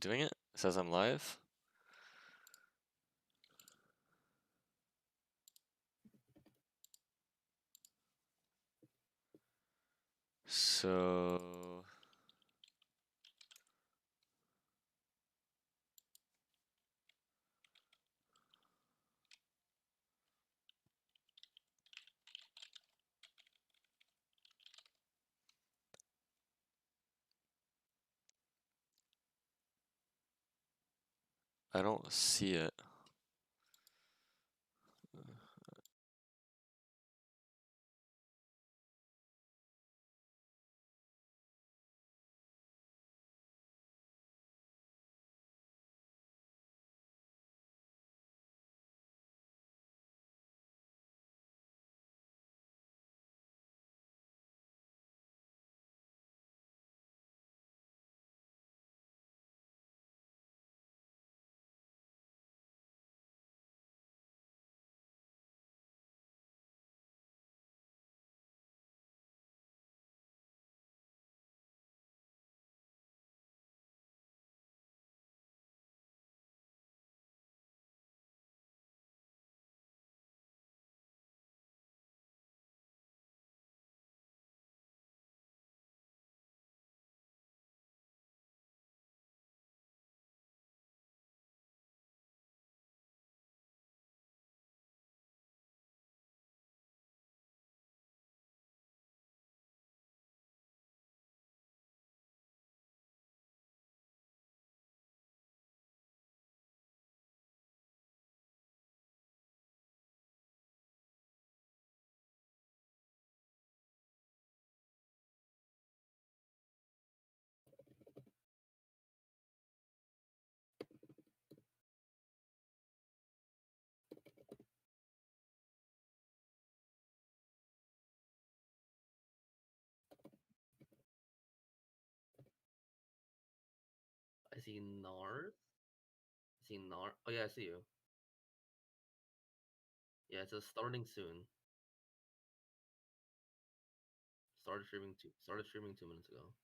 doing it? It says I'm live. So I don't see it. I see Nars. I see Nar. Oh yeah, I see you. Yeah, it says starting soon. Started streaming 2 minutes ago. Started streaming 2 minutes ago.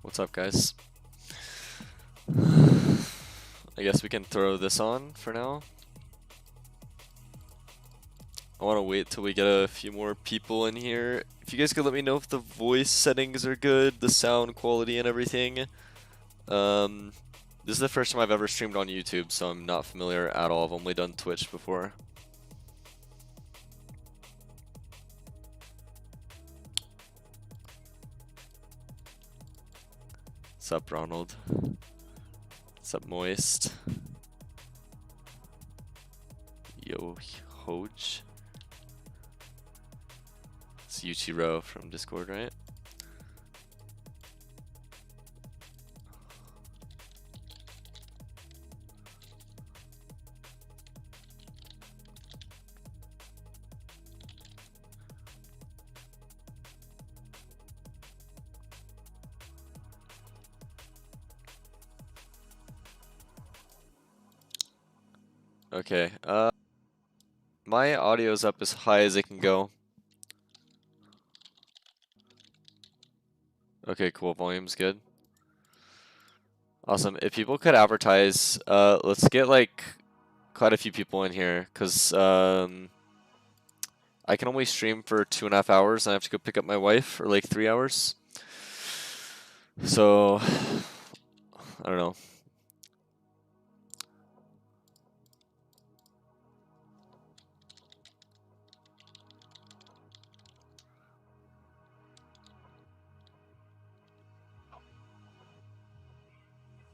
What's up, guys? I guess we can throw this on for now. I want to wait till we get a few more people in here. If you guys could let me know if the voice settings are good, the sound quality and everything. This is the first time I've ever streamed on YouTube, so I'm not familiar at all. I've only done Twitch before. What's up, Ronald? What's up, Moist? Yo, Hoj. It's Yuchiro from Discord, right? Okay, my audio's up as high as it can go. Okay, cool, volume's good. Awesome, if people could advertise, let's get like quite a few people in here, because I can only stream for 2.5 hours and I have to go pick up my wife for like 3 hours. So, I don't know.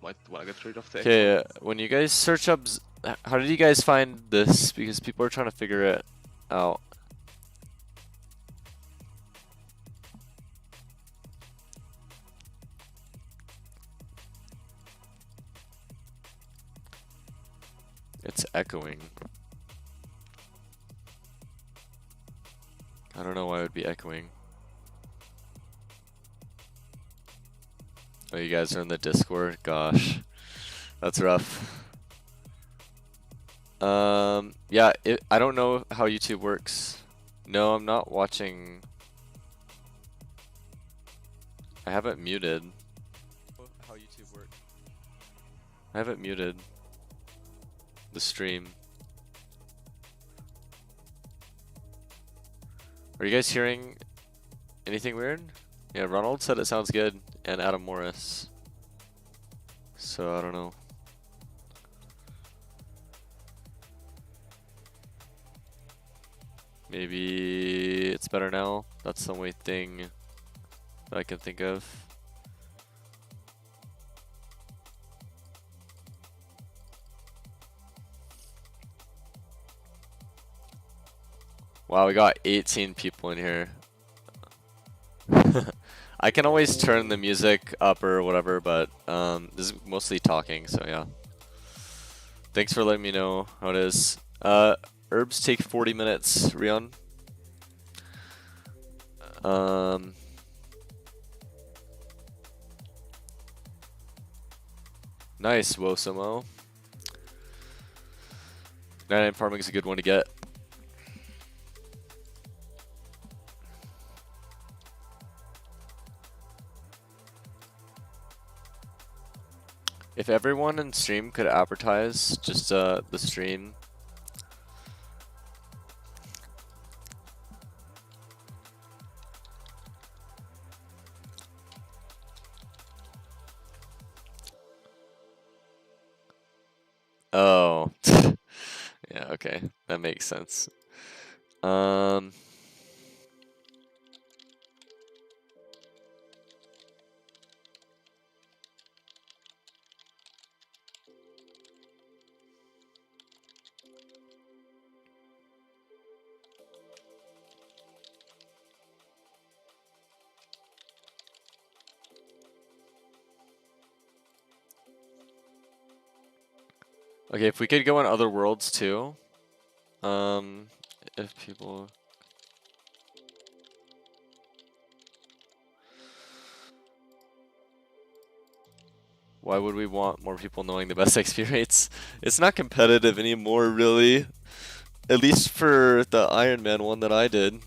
Might wanna get rid of the Okay, echo. when you guys search up, how did you guys find this? Because people are trying to figure it out. It's echoing. I don't know why it would be echoing. Oh, you guys are in the Discord? Gosh, that's rough. Yeah, I don't know how YouTube works. No, I'm not watching. I haven't muted. How YouTube works. I haven't muted the stream. Are you guys hearing anything weird? Yeah, Ronald said it sounds good, and Adam Morris. So I don't know. Maybe it's better now. That's the only thing that I can think of. Wow, we got 18 people in here. I can always turn the music up or whatever, but this is mostly talking, so yeah. Thanks for letting me know how it is. Herbs take 40 minutes, Rion. Nice, Wosamo. 99 farming is a good one to get. If everyone in stream could advertise just the stream. Oh. Yeah, okay. That makes sense. Okay, if we could go in other worlds too. If people... Why would we want more people knowing the best XP rates? It's not competitive anymore, really. At least for the Iron Man one that I did.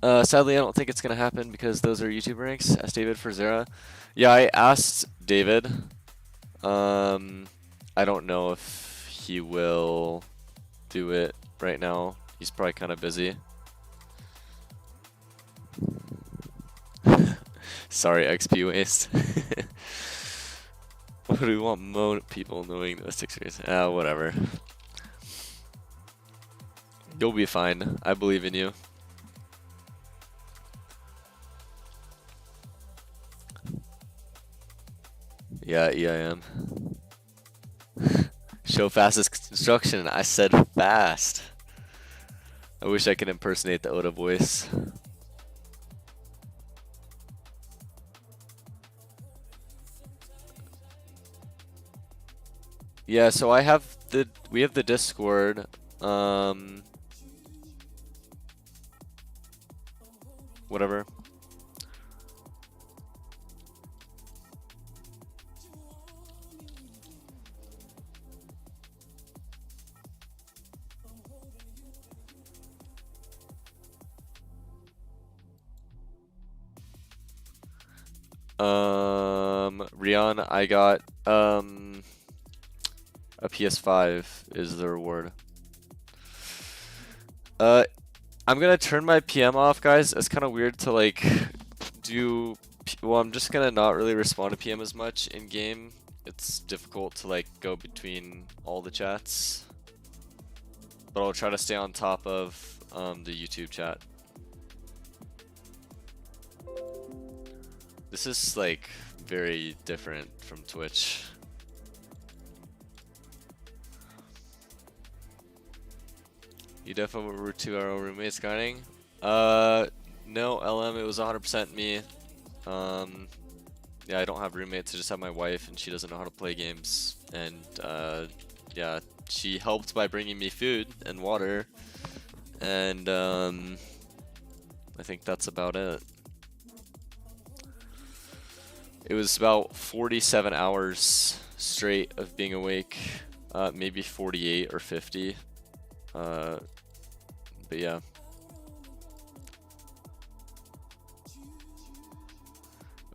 Sadly, I don't think it's gonna happen because those are YouTube ranks. Ask David for Zera. Yeah, I asked David. I don't know if he will do it right now. He's probably kind of busy. Sorry, XP waste. What do we want people knowing the 6 years? Ah, whatever. You'll be fine. I believe in you. Yeah, EIM. Show fastest construction. I said fast. I wish I could impersonate the Oda voice. Yeah, so we have the Discord. Whatever. Rion, I got a PS5 is the reward. I'm gonna turn my PM off, guys. It's kind of weird to like well, I'm just gonna not really respond to PM as much in game. It's difficult to like go between all the chats, but I'll try to stay on top of the YouTube chat. This is like very different from Twitch. You definitely were 2 hour roommates guarding? No, LM, it was 100% me. Yeah, I don't have roommates, I just have my wife and she doesn't know how to play games. And yeah, she helped by bringing me food and water. And I think that's about it. It was about 47 hours straight of being awake, maybe 48 or 50. But yeah.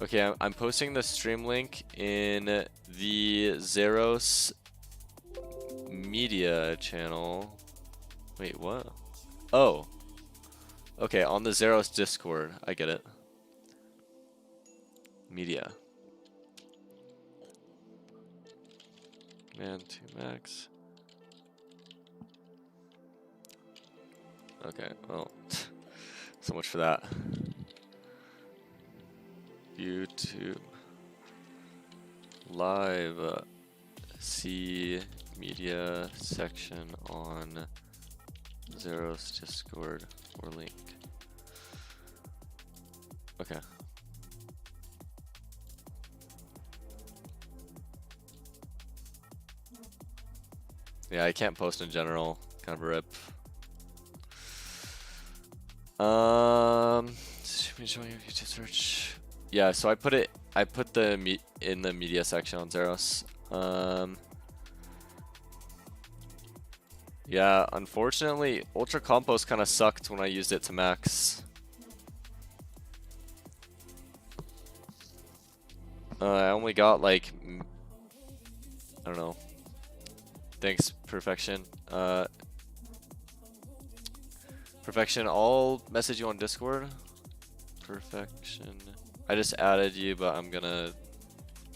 Okay, I'm posting the stream link in the Zaros media channel. Wait, what? Oh. Okay, on the Zaros Discord. I get it. Media. Man, 2 max. Okay, well, so much for that. YouTube live, see media section on Zaros Discord or link. Okay. Yeah, I can't post in general. Kind of a rip. Showing your YouTube search. Yeah, so I put the in the media section on Zaros. Yeah, unfortunately, Ultra Compost kind of sucked when I used it to max. I only got like, I don't know. Thanks, Perfection. Perfection, I'll message you on Discord. Perfection. I just added you, but I'm gonna...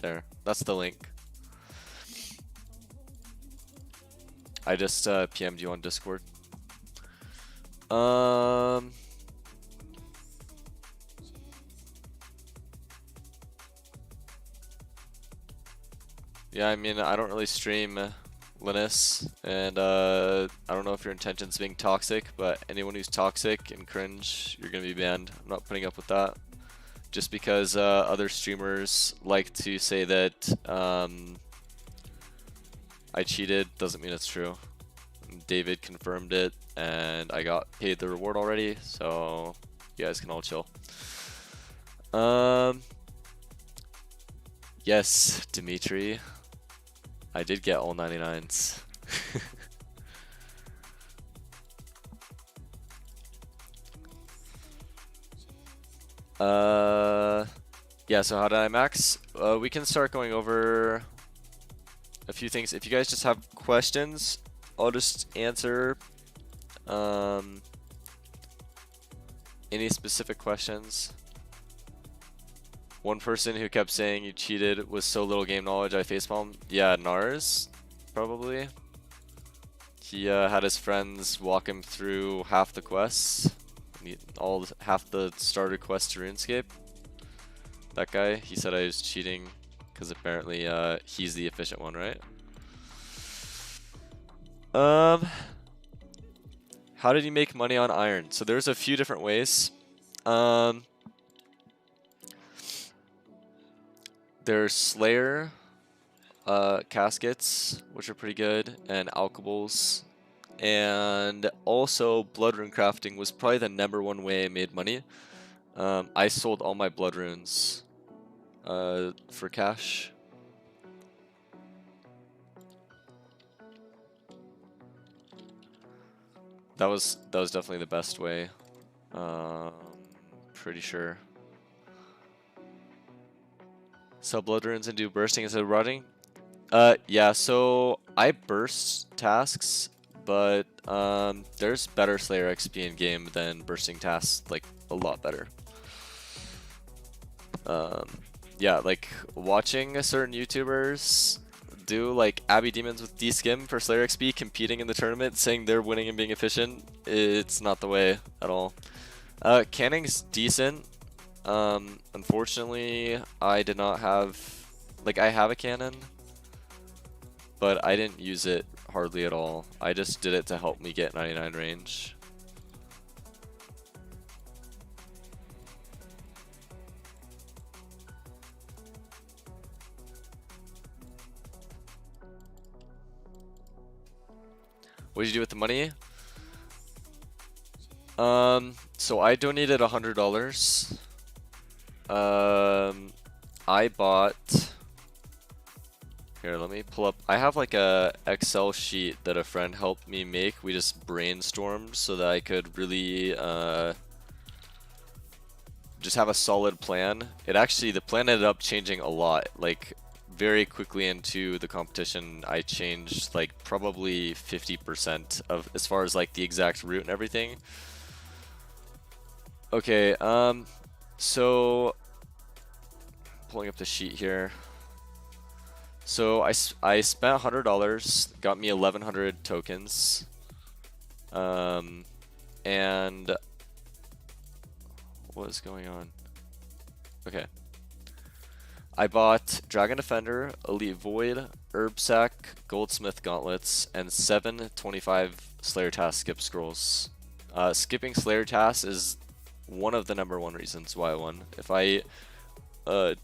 There. That's the link. I just PM'd you on Discord. Yeah, I mean, I don't really stream Linus, and I don't know if your intention's being toxic, but anyone who's toxic and cringe, you're gonna be banned. I'm not putting up with that. Just because other streamers like to say that I cheated doesn't mean it's true. David confirmed it, and I got paid the reward already, so you guys can all chill. Yes, Dimitri. I did get all 99s. Yeah, so how did I max? We can start going over a few things. If you guys just have questions, I'll just answer any specific questions. One person who kept saying you cheated with so little game knowledge, I facepalmed. Yeah, Nars, probably. He had his friends walk him through half the quests, half the starter quests to RuneScape. That guy, he said I was cheating because apparently he's the efficient one, right? How did you make money on iron? So there's a few different ways. There's Slayer caskets, which are pretty good, and alchables. And also blood rune crafting was probably the #1 way I made money. I sold all my blood runes for cash. That was definitely the best way. Pretty sure. Sell blood runes and do bursting instead of rotting. Yeah. So I burst tasks, but there's better Slayer XP in game than bursting tasks. Like a lot better. Yeah, like watching certain YouTubers do like Abbey Demons with D-Skim for Slayer XP competing in the tournament, saying they're winning and being efficient, it's not the way at all. Canning's decent. Unfortunately, I did not have, like I have a cannon, but I didn't use it hardly at all. I just did it to help me get 99 range. What did you do with the money? So I donated $100. I bought. Here, let me pull up. I have like a Excel sheet that a friend helped me make. We just brainstormed so that I could really just have a solid plan. The plan ended up changing a lot. Like very quickly into the competition, I changed like probably 50% of as far as like the exact route and everything. Okay, so pulling up the sheet here. So I spent $100, got me 1,100 tokens, and what is going on? Okay. I bought Dragon Defender, Elite Void, Herb Sack, Goldsmith Gauntlets, and 7 25 Slayer Task skip scrolls. Skipping Slayer Task is one of the #1 reasons why I won. If I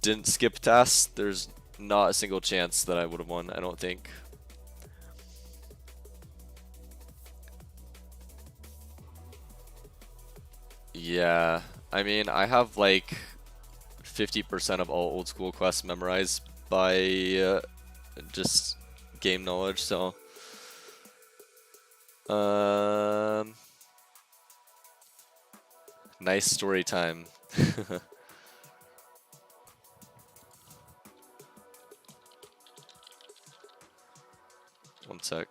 didn't skip tasks, there's not a single chance that I would have won, I don't think. Yeah, I mean, I have like 50% of all old school quests memorized by just game knowledge, so nice story time. One sec.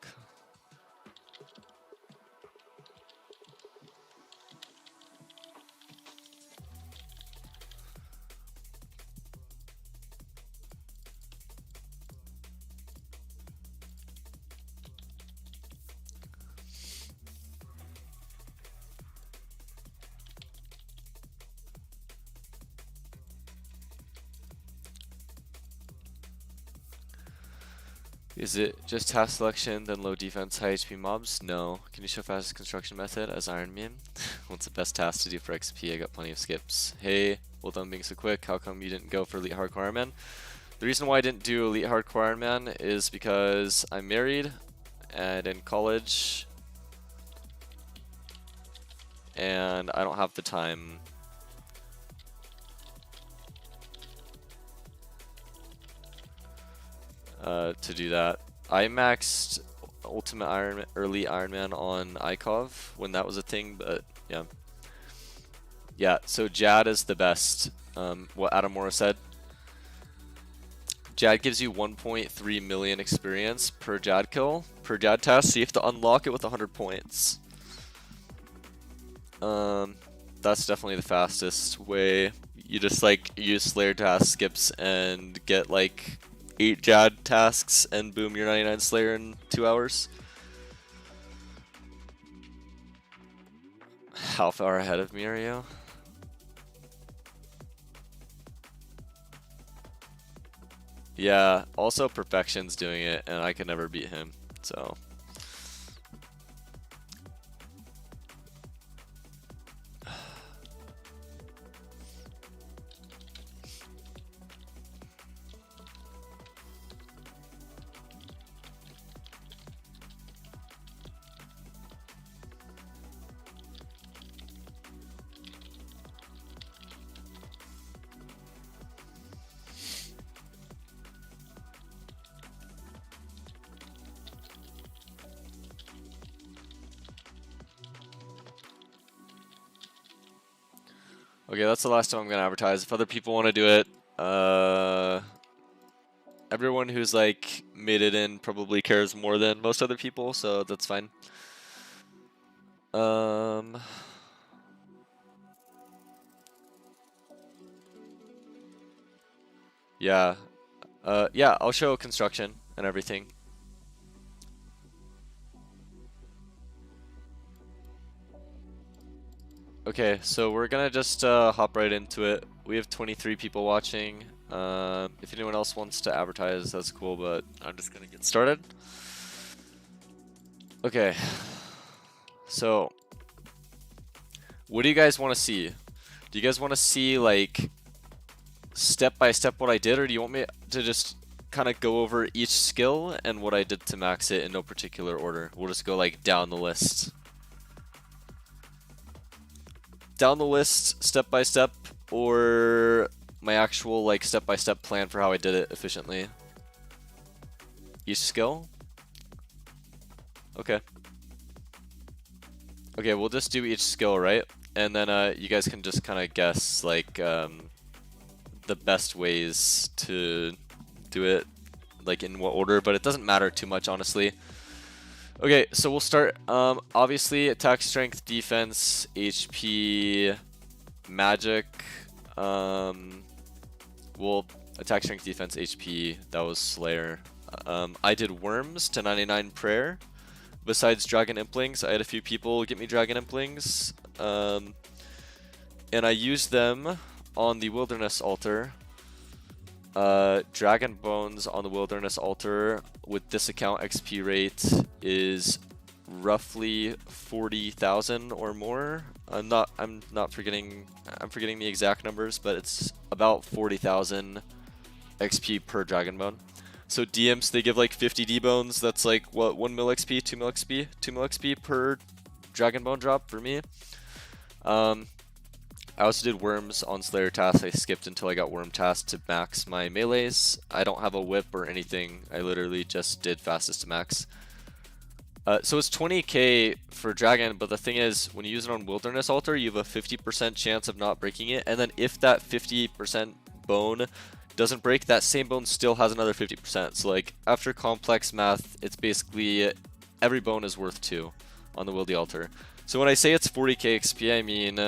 Is it just task selection, then low defense, high HP mobs? No. Can you show fastest construction method as Iron Man? What's the best task to do for XP? I got plenty of skips. Hey, well done being so quick. How come you didn't go for Elite Hardcore Iron Man? The reason why I didn't do Elite Hardcore Iron Man is because I'm married and in college, and I don't have the time. To do that. I maxed early Iron Man on ICOV when that was a thing, but yeah. Yeah, so Jad is the best. What Adam Morris said. Jad gives you 1.3 million experience per Jad kill, per Jad task, so you have to unlock it with 100 points. That's definitely the fastest way. You just like use Slayer task skips and get like 8 Jad tasks and boom, you're 99 Slayer in 2 hours. How far ahead of me are you? Yeah, also Perfection's doing it, and I can never beat him, so. Okay, that's the last time I'm gonna advertise. If other people want to do it, everyone who's like made it in probably cares more than most other people, so that's fine. Yeah, yeah, I'll show construction and everything. Okay, so we're gonna just hop right into it. We have 23 people watching. If anyone else wants to advertise, that's cool, but I'm just gonna get started. Okay, so what do you guys want to see? Do you guys want to see like step by step what I did, or do you want me to just kind of go over each skill and what I did to max it in no particular order? We'll just go like down the list. Down the list, step by step, or my actual like step by step plan for how I did it efficiently. Each skill? Okay. Okay, we'll just do each skill, right? And then you guys can just kind of guess like the best ways to do it, like in what order, but it doesn't matter too much, honestly. Okay, so we'll start. Obviously, attack, strength, defense, HP, magic. Well, attack, strength, defense, HP. That was Slayer. I did worms to 99 prayer. Besides dragon implings, I had a few people get me dragon implings, and I used them on the wilderness altar. Dragon bones on the wilderness altar with this account XP rate is roughly 40,000 or more. I'm forgetting the exact numbers, but it's about 40,000 XP per dragon bone. So DMs, they give like 50 D bones. That's like what, 1 mil XP, 2 mil XP, 2 mil XP per dragon bone drop for me. I also did worms on Slayer tasks. I skipped until I got worm task to max my melees. I don't have a whip or anything. I literally just did fastest to max. So it's 20k for dragon, but the thing is, when you use it on wilderness altar, you have a 50% chance of not breaking it. And then if that 50% bone doesn't break, that same bone still has another 50%. So like after complex math, it's basically every bone is worth 2 on the wildy altar. So when I say it's 40k XP, I mean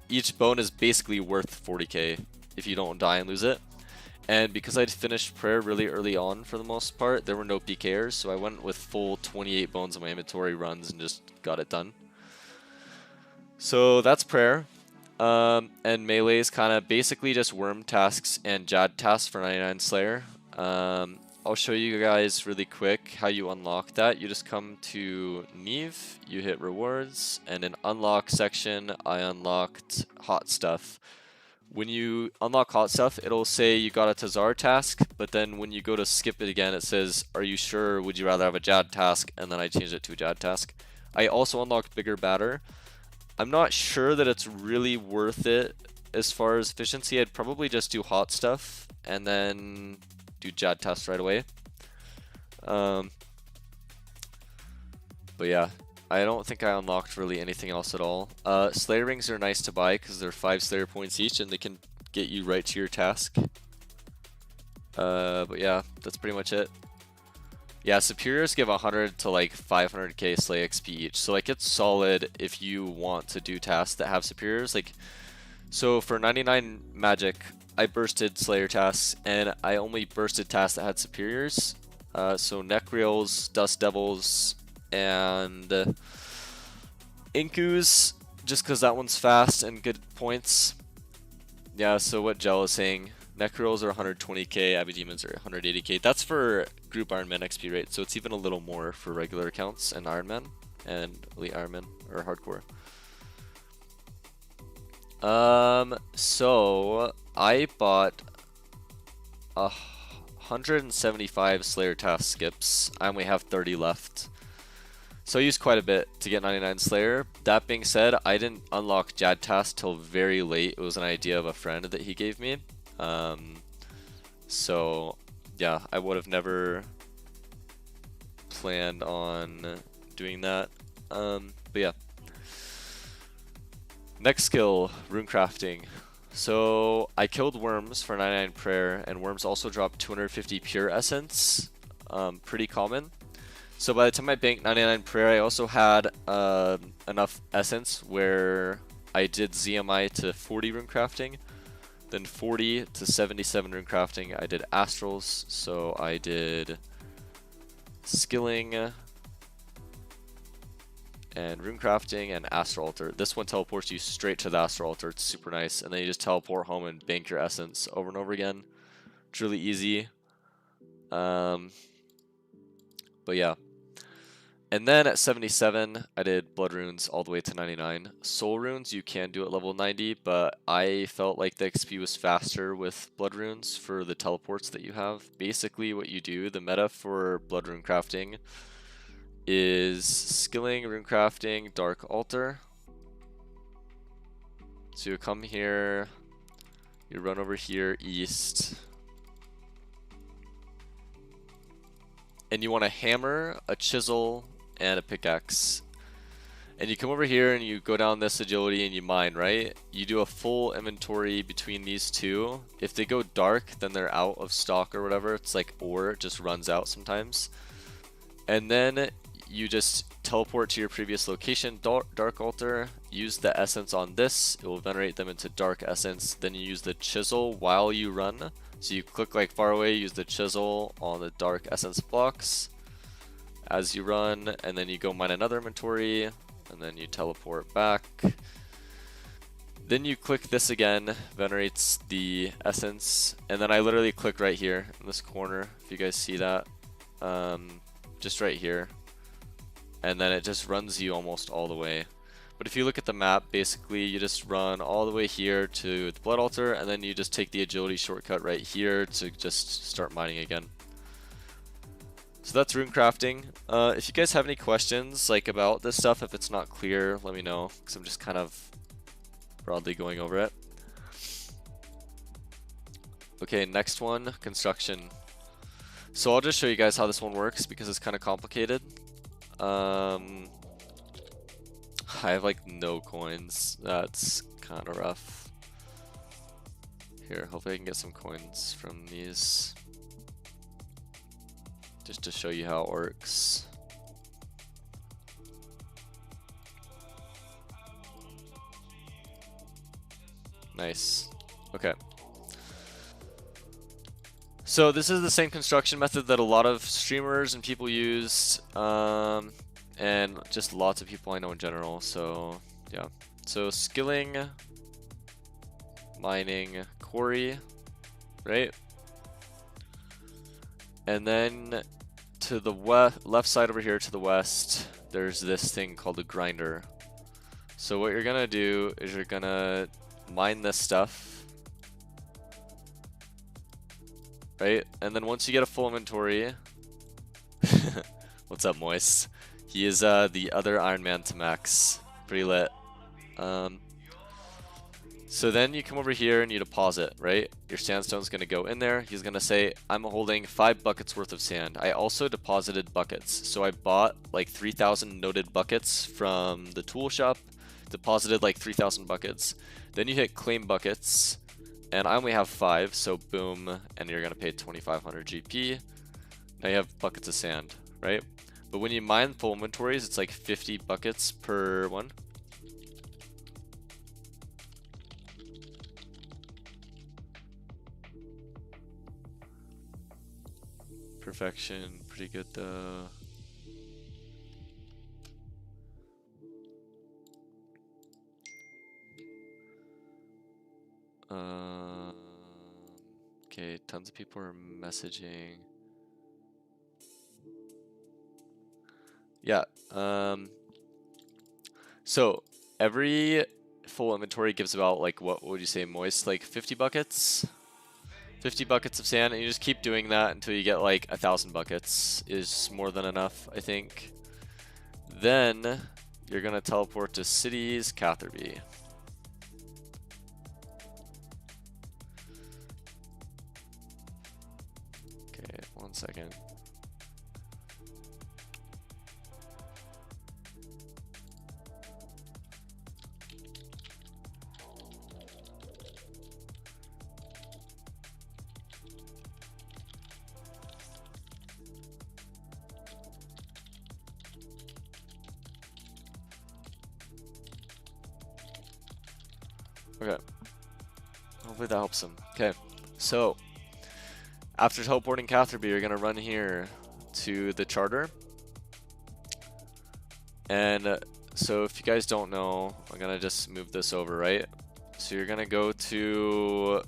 each bone is basically worth 40k if you don't die and lose it. And because I'd finished prayer really early on for the most part, there were no PKers, so I went with full 28 bones in my inventory runs and just got it done. So that's prayer. And melee is kind of basically just worm tasks and Jad tasks for 99 Slayer. I'll show you guys really quick how you unlock that. You just come to Neve, you hit rewards, and in unlock section, I unlocked hot stuff. When you unlock hot stuff, it'll say you got a Tazar task, but then when you go to skip it again, it says, are you sure, would you rather have a Jad task? And then I changed it to a Jad task. I also unlocked bigger batter. I'm not sure that it's really worth it as far as efficiency. I'd probably just do hot stuff and then do Jad tasks right away. But yeah, I don't think I unlocked really anything else at all. Slayer rings are nice to buy because they're 5 Slayer points each and they can get you right to your task. But yeah, that's pretty much it. Yeah, superiors give 100 to like 500k Slay XP each. So like it's solid if you want to do tasks that have superiors. Like, so for 99 magic, I bursted Slayer tasks and I only bursted tasks that had superiors. So Necrials, Dust Devils, and Inkus, just because that one's fast and good points. Yeah, so what Gel is saying, Necrolls are 120k, Abbey Demons are 180k. That's for group Ironman XP rate, so it's even a little more for regular accounts and Ironman and Elite Ironman or Hardcore. So I bought 175 Slayer task skips. I only have 30 left. So I used quite a bit to get 99 Slayer. That being said, I didn't unlock Jad task till very late. It was an idea of a friend that he gave me. So yeah, I would have never planned on doing that. But yeah. Next skill, rune crafting. So I killed worms for 99 prayer, and worms also drop 250 pure essence. Pretty common. So by the time I banked 99 prayer, I also had enough essence where I did ZMI to 40 rune crafting, then 40 to 77 rune crafting. I did astrals, so I did skilling and rune crafting and astral altar. This one teleports you straight to the astral altar. It's super nice, and then you just teleport home and bank your essence over and over again. It's really easy. But yeah. And then at 77, I did blood runes all the way to 99. Soul runes you can do at level 90, but I felt like the XP was faster with blood runes for the teleports that you have. Basically what you do, the meta for blood rune crafting is skilling, rune crafting, dark altar. So you come here, you run over here east, and you want a hammer, a chisel, and a pickaxe. And you come over here and you go down this agility and you mine, right? You do a full inventory between these two. If they go dark, then they're out of stock or whatever. It's like ore, it just runs out sometimes. And then you just teleport to your previous location, dark altar, use the essence on this, it will venerate them into dark essence. Then you use the chisel while you run. So you click like far away, use the chisel on the dark essence blocks as you run, and then you go mine another inventory, and then you teleport back. Then you click this again, venerates the essence, and then I literally click right here in this corner, if you guys see that, just right here, and then it just runs you almost all the way. But if you look at the map, basically you just run all the way here to the blood altar, and then you just take the agility shortcut right here to just start mining again. So that's rune crafting. If you guys have any questions like about this stuff, if it's not clear, let me know, because I'm just kind of broadly going over it. Okay, next one, construction. So I'll just show you guys how this one works because it's kind of complicated. I have like no coins. That's kind of rough. Here, hopefully I can get some coins from these. Just to show you how it works. Nice. Okay. So this is the same construction method that a lot of streamers and people use, and just lots of people I know in general. So yeah. So skilling, mining, quarry, right? And then to the left side over here to the west, there's this thing called a grinder. So what you're gonna do is you're gonna mine this stuff, right? And then once you get a full inventory, what's up, Moist? He is the other Iron Man to max. Pretty lit. So then you come over here and you deposit, right? Your sandstone's going to go in there. He's going to say, I'm holding 5 buckets worth of sand. I also deposited buckets. So I bought like 3,000 noted buckets from the tool shop, deposited like 3,000 buckets. Then you hit claim buckets, and I only have 5, so boom, and you're going to pay 2,500 GP. Now you have buckets of sand, right? But when you mine full inventories, it's like 50 buckets per one. Perfection, pretty good though. Okay, tons of people are messaging. Yeah, so every full inventory gives about like, what would you say, moist, like 50 buckets? 50 buckets of sand, and you just keep doing that until you get like 1,000 buckets is more than enough, I think. Then you're gonna teleport to cities, Catherby. Okay, 1 second. Okay. Hopefully that helps him. Okay, so after teleporting Catherby, you're gonna run here to the charter. And so if you guys don't know, I'm gonna just move this over, right? So you're gonna go to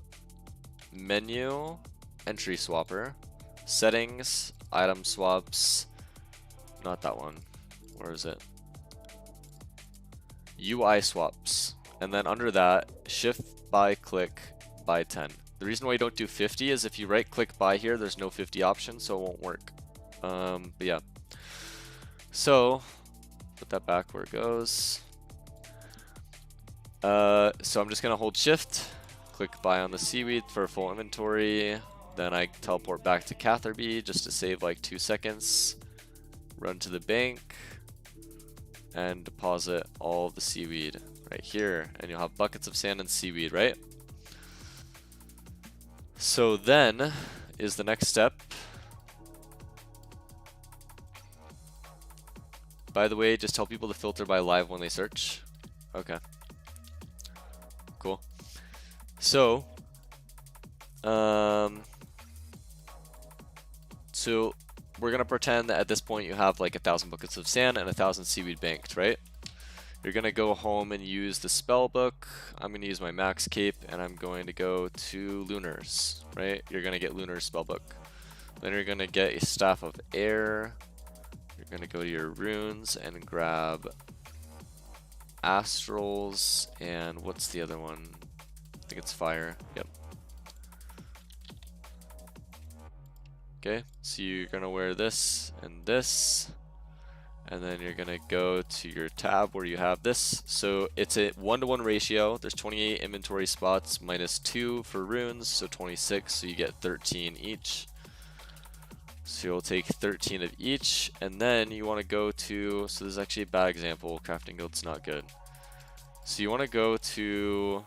menu, entry swapper, settings, item swaps, not that one. Where is it? UI swaps. And then under that, shift by click by 10. The reason why you don't do 50 is if you right click by here, there's no 50 option, so it won't work. But yeah. So put that back where it goes. So I'm just gonna hold shift, click buy on the seaweed for full inventory. Then I teleport back to Catherby just to save like 2 seconds. Run to the bank and deposit all of the seaweed right here, and you'll have buckets of sand and seaweed, right? So then is the next step. By the way, just tell people to filter by live when they search. Okay. Cool. So, so we're gonna pretend that at this point you have like 1,000 buckets of sand and 1,000 seaweed banked, right? You're gonna go home and use the spell book. I'm gonna use my max cape, and I'm going to go to Lunars, right? You're gonna get Lunar's spell book. Then you're gonna get a staff of air. You're gonna go to your runes and grab astrals, and what's the other one? I think it's fire. Yep. Okay, so you're gonna wear this and this, and then you're gonna go to your tab where you have this. So it's a 1-to-1 ratio. There's 28 inventory spots minus 2 for runes, so 26, so you get 13 each. So you'll take 13 of each, and then you want to go to, so this is actually a bad example, crafting guild's not good. So you want to go to,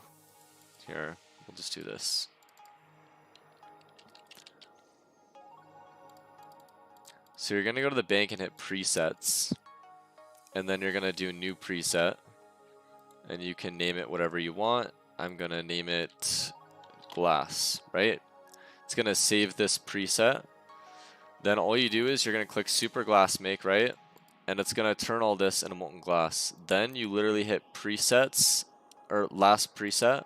here, we'll just do this. So you're going to go to the bank and hit presets, and then you're going to do new preset, and you can name it whatever you want. I'm going to name it glass, right? It's going to save this preset. Then all you do is you're going to click super glass make, right? And it's going to turn all this into molten glass. Then you literally hit presets, or last preset.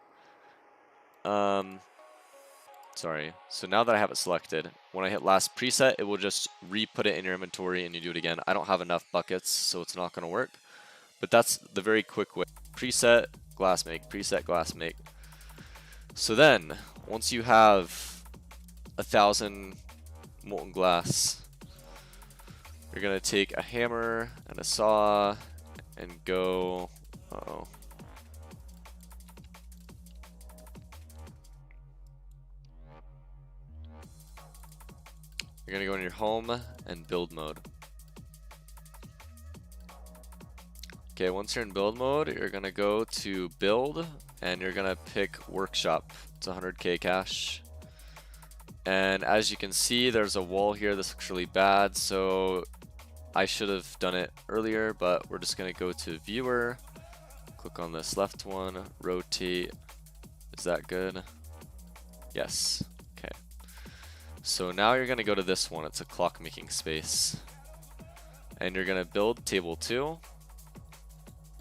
Sorry. So now that I have it selected, when I hit last preset, it will just re-put it in your inventory and you do it again. I don't have enough buckets, so it's not going to work. But that's the very quick way. Preset, glass make, preset, glass make. So then, once you have 1,000 molten glass, you're gonna take a hammer and a saw and go, you're gonna go in your home and build mode. Okay, once you're in build mode, you're gonna go to build and you're gonna pick workshop. It's 100k cash. And as you can see, there's a wall here. This looks really bad, so I should have done it earlier, but we're just gonna go to viewer, click on this left one, rotate. Is that good? Yes. Okay. So now you're gonna go to this one. It's a clock making space. And you're gonna build table 2.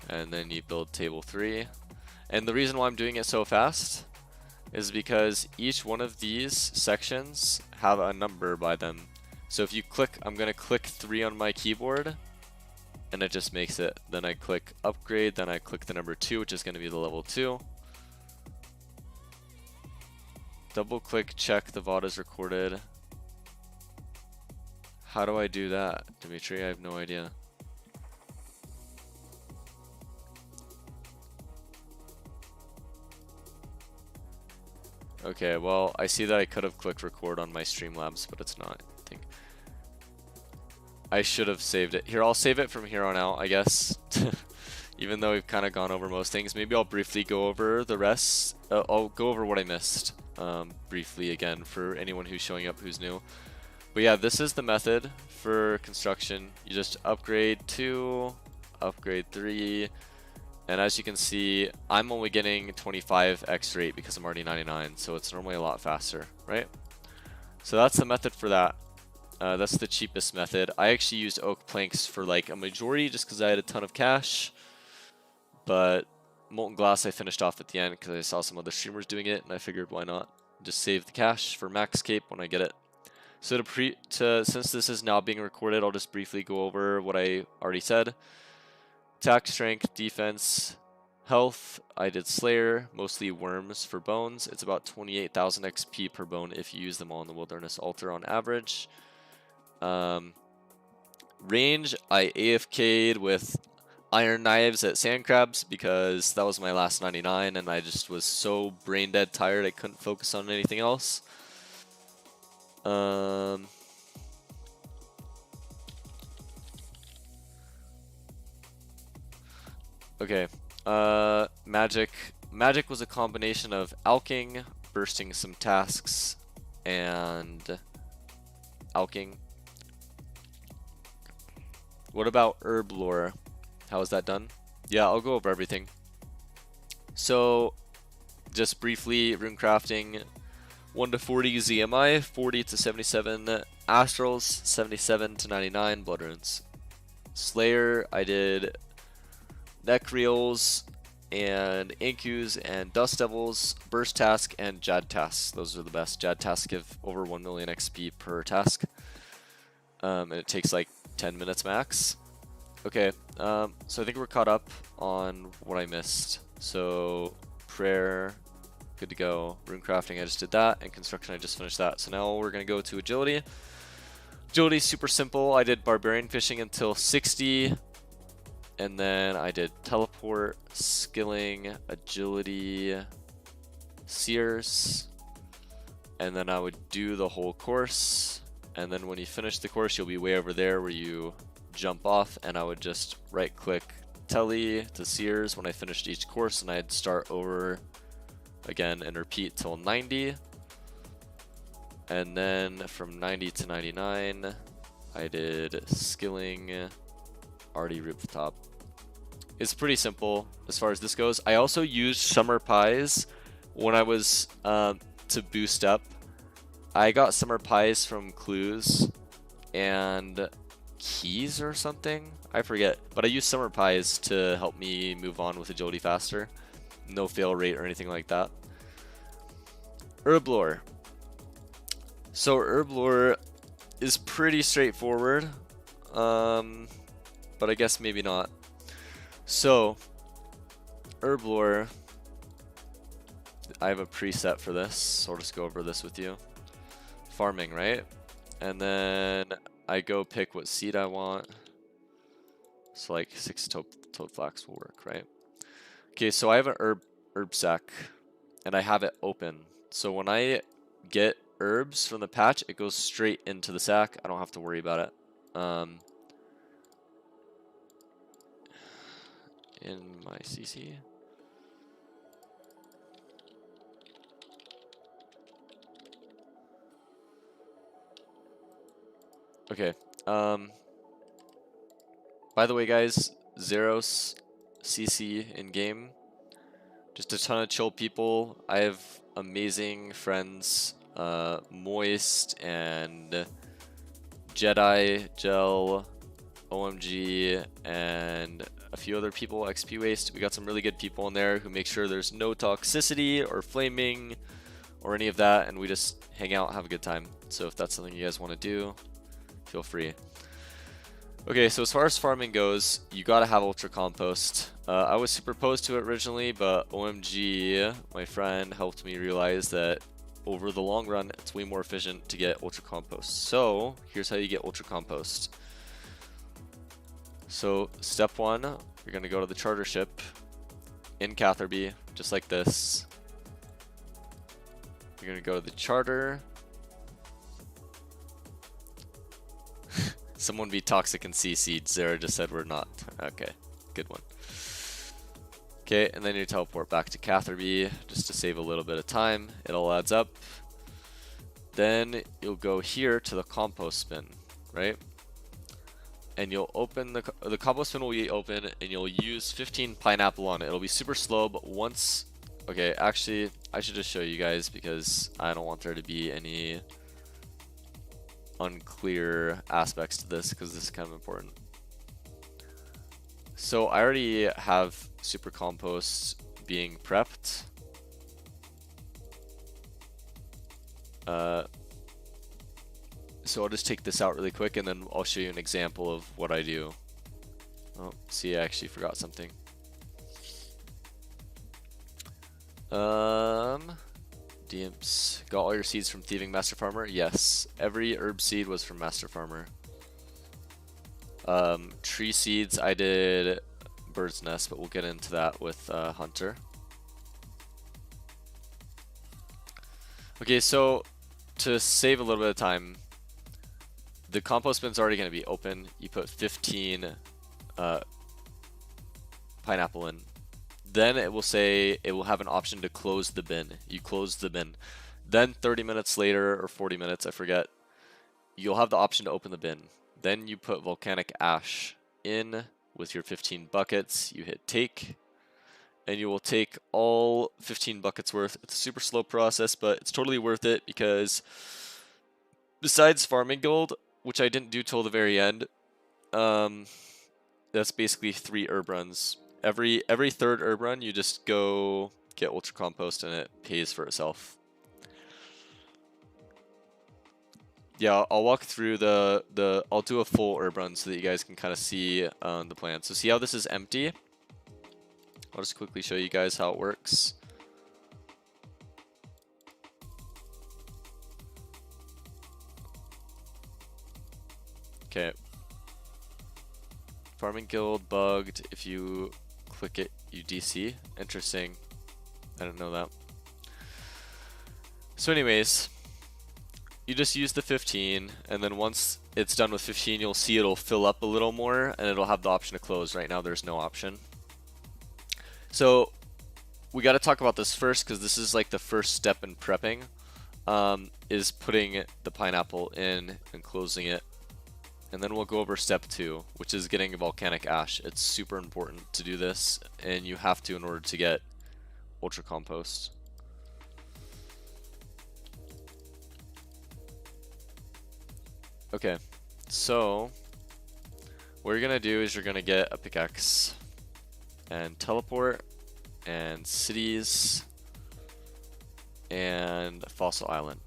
And then you build table 3. And the reason why I'm doing it so fast is because each one of these sections have a number by them. So if you click, I'm gonna click 3 on my keyboard and it just makes it. Then I click upgrade, then I click the number 2, which is gonna be the level 2. Double click, check the VOD is recorded. How do I do that, Dimitri? I have no idea. Okay, well, I see that I could have clicked record on my Streamlabs, but it's not, I think. I should have saved it. Here, I'll save it from here on out, I guess. Even though we've kind of gone over most things. Maybe I'll briefly go over the rest. I'll go over what I missed briefly again for anyone who's showing up who's new. But yeah, this is the method for construction. You just upgrade 2, upgrade 3, and as you can see, I'm only getting 25x rate because I'm already 99, so it's normally a lot faster, right? So that's the method for that. That's the cheapest method. I actually used oak planks for like a majority just because I had a ton of cash. But molten glass I finished off at the end because I saw some other streamers doing it and I figured why not just save the cash for max cape when I get it. So since this is now being recorded, I'll just briefly go over what I already said. Attack, strength, defense, health. I did Slayer, mostly worms for bones. It's about 28,000 XP per bone if you use them all in the Wilderness Altar on average. Range, I AFK'd with iron knives at sand crabs because that was my last 99 and I just was so brain dead tired I couldn't focus on anything else. Okay, magic. Magic was a combination of alking, bursting some tasks, and alking. What about herb lore? How is that done? Yeah, I'll go over everything. So, just briefly, rune crafting, 1 to 40 ZMI, 40 to 77 astrals, 77 to 99 blood runes. Slayer, I did Necreals and Inkus and Dust Devils, Burst Task, and Jad Tasks. Those are the best. Jad Tasks give over 1 million XP per task. And it takes like 10 minutes max. Okay, so I think we're caught up on what I missed. So, prayer, good to go. Rune crafting, I just did that. And construction, I just finished that. So now we're going to go to agility. Agility is super simple. I did barbarian fishing until 60. And then I did teleport, skilling, agility, seers. And then I would do the whole course. And then when you finish the course, you'll be way over there where you jump off. And I would just right click tele to seers when I finished each course. And I'd start over again and repeat till 90. And then from 90 to 99, I did skilling, already rooftop. It's pretty simple as far as this goes. I also used summer pies when I was to boost up. I got summer pies from clues and keys or something. I forget, but I used summer pies to help me move on with agility faster. No fail rate or anything like that. Herb lore. So herb lore is pretty straightforward, but I guess maybe not. So herb lore, I have a preset for this, so I'll just go over this with you. Farming, right? And then I go pick what seed I want. So like 6 toad flax will work, right? Okay, so I have an herb sack and I have it open. So when I get herbs from the patch, it goes straight into the sack. I don't have to worry about it. In my CC. Okay. By the way, guys, Zaros CC in game. Just a ton of chill people. I have amazing friends, Moist and Jedi, Gel, OMG, and a few other people, XP Waste. We got some really good people in there who make sure there's no toxicity or flaming or any of that, and we just hang out, have a good time. So if that's something you guys want to do, feel free. Okay, so as far as farming goes, you gotta have Ultra Compost. I was super opposed to it originally, but OMG, my friend, helped me realize that over the long run, it's way more efficient to get Ultra Compost. So here's how you get Ultra Compost. So step 1, you're gonna go to the charter ship in Catherby, just like this. You're gonna go to the charter. Someone be toxic and CC'd. Zara just said we're not. Okay, good one. Okay, and then you teleport back to Catherby just to save a little bit of time. It all adds up. Then you'll go here to the compost bin, right? And you'll open the compost bin will be open, and you'll use 15 pineapple on it. It'll be super slow, but once. Okay, actually, I should just show you guys because I don't want there to be any unclear aspects to this because this is kind of important. So I already have super compost being prepped. So I'll just take this out really quick and then I'll show you an example of what I do. Oh, see, I actually forgot something. DMs. Got all your seeds from Thieving Master Farmer? Yes. Every herb seed was from Master Farmer. Tree seeds, I did Bird's Nest, but we'll get into that with Hunter. Okay, so to save a little bit of time, the compost bin's already going to be open. You put 15 pineapple in. Then it will say it will have an option to close the bin. You close the bin. Then 30 minutes later, or 40 minutes, I forget, you'll have the option to open the bin. Then you put volcanic ash in with your 15 buckets. You hit take, and you will take all 15 buckets worth. It's a super slow process, but it's totally worth it because besides farming gold, which I didn't do till the very end, that's basically 3 herb runs. Every third herb run, you just go get Ultra Compost and it pays for itself. Yeah, I'll walk through I'll do a full herb run so that you guys can kind of see the plan. So see how this is empty? I'll just quickly show you guys how it works. Okay. Farming Guild bugged. If you click it, you DC. Interesting. I didn't know that. So anyways, you just use the 15, and then once it's done with 15, you'll see it'll fill up a little more, and it'll have the option to close. Right now, there's no option. So we got to talk about this first, because this is like the first step in prepping, is putting the pineapple in and closing it. And then we'll go over step 2, which is getting a volcanic ash. It's super important to do this, and you have to in order to get Ultra Compost. Okay, so what you're gonna do is you're gonna get a pickaxe and teleport and cities and Fossil Island.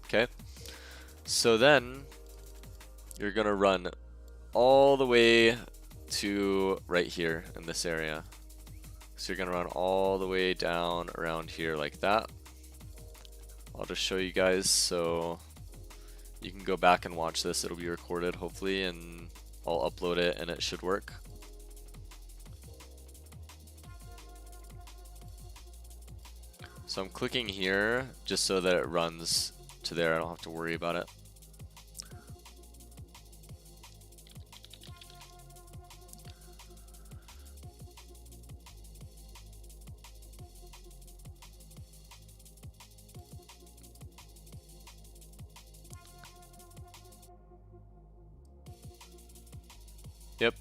Okay, so then you're gonna run all the way to right here in this area. So you're gonna run all the way down around here like that. I'll just show you guys so you can go back and watch this. It'll be recorded hopefully, and I'll upload it and it should work. So I'm clicking here just so that it runs to there. I don't have to worry about it. Yep.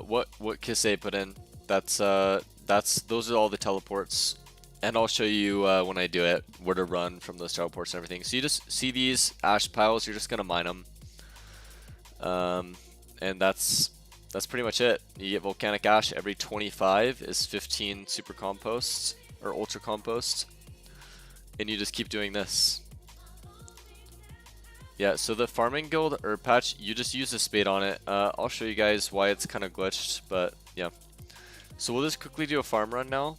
What Kisei put in? That's those are all the teleports, and I'll show you when I do it where to run from those teleports and everything. So you just see these ash piles. You're just gonna mine them, and that's pretty much it. You get volcanic ash every 25 is 15 super compost or ultra compost, and you just keep doing this. Yeah, so the farming guild herb patch, you just use a spade on it. I'll show you guys why it's kind of glitched, but yeah. So we'll just quickly do a farm run now,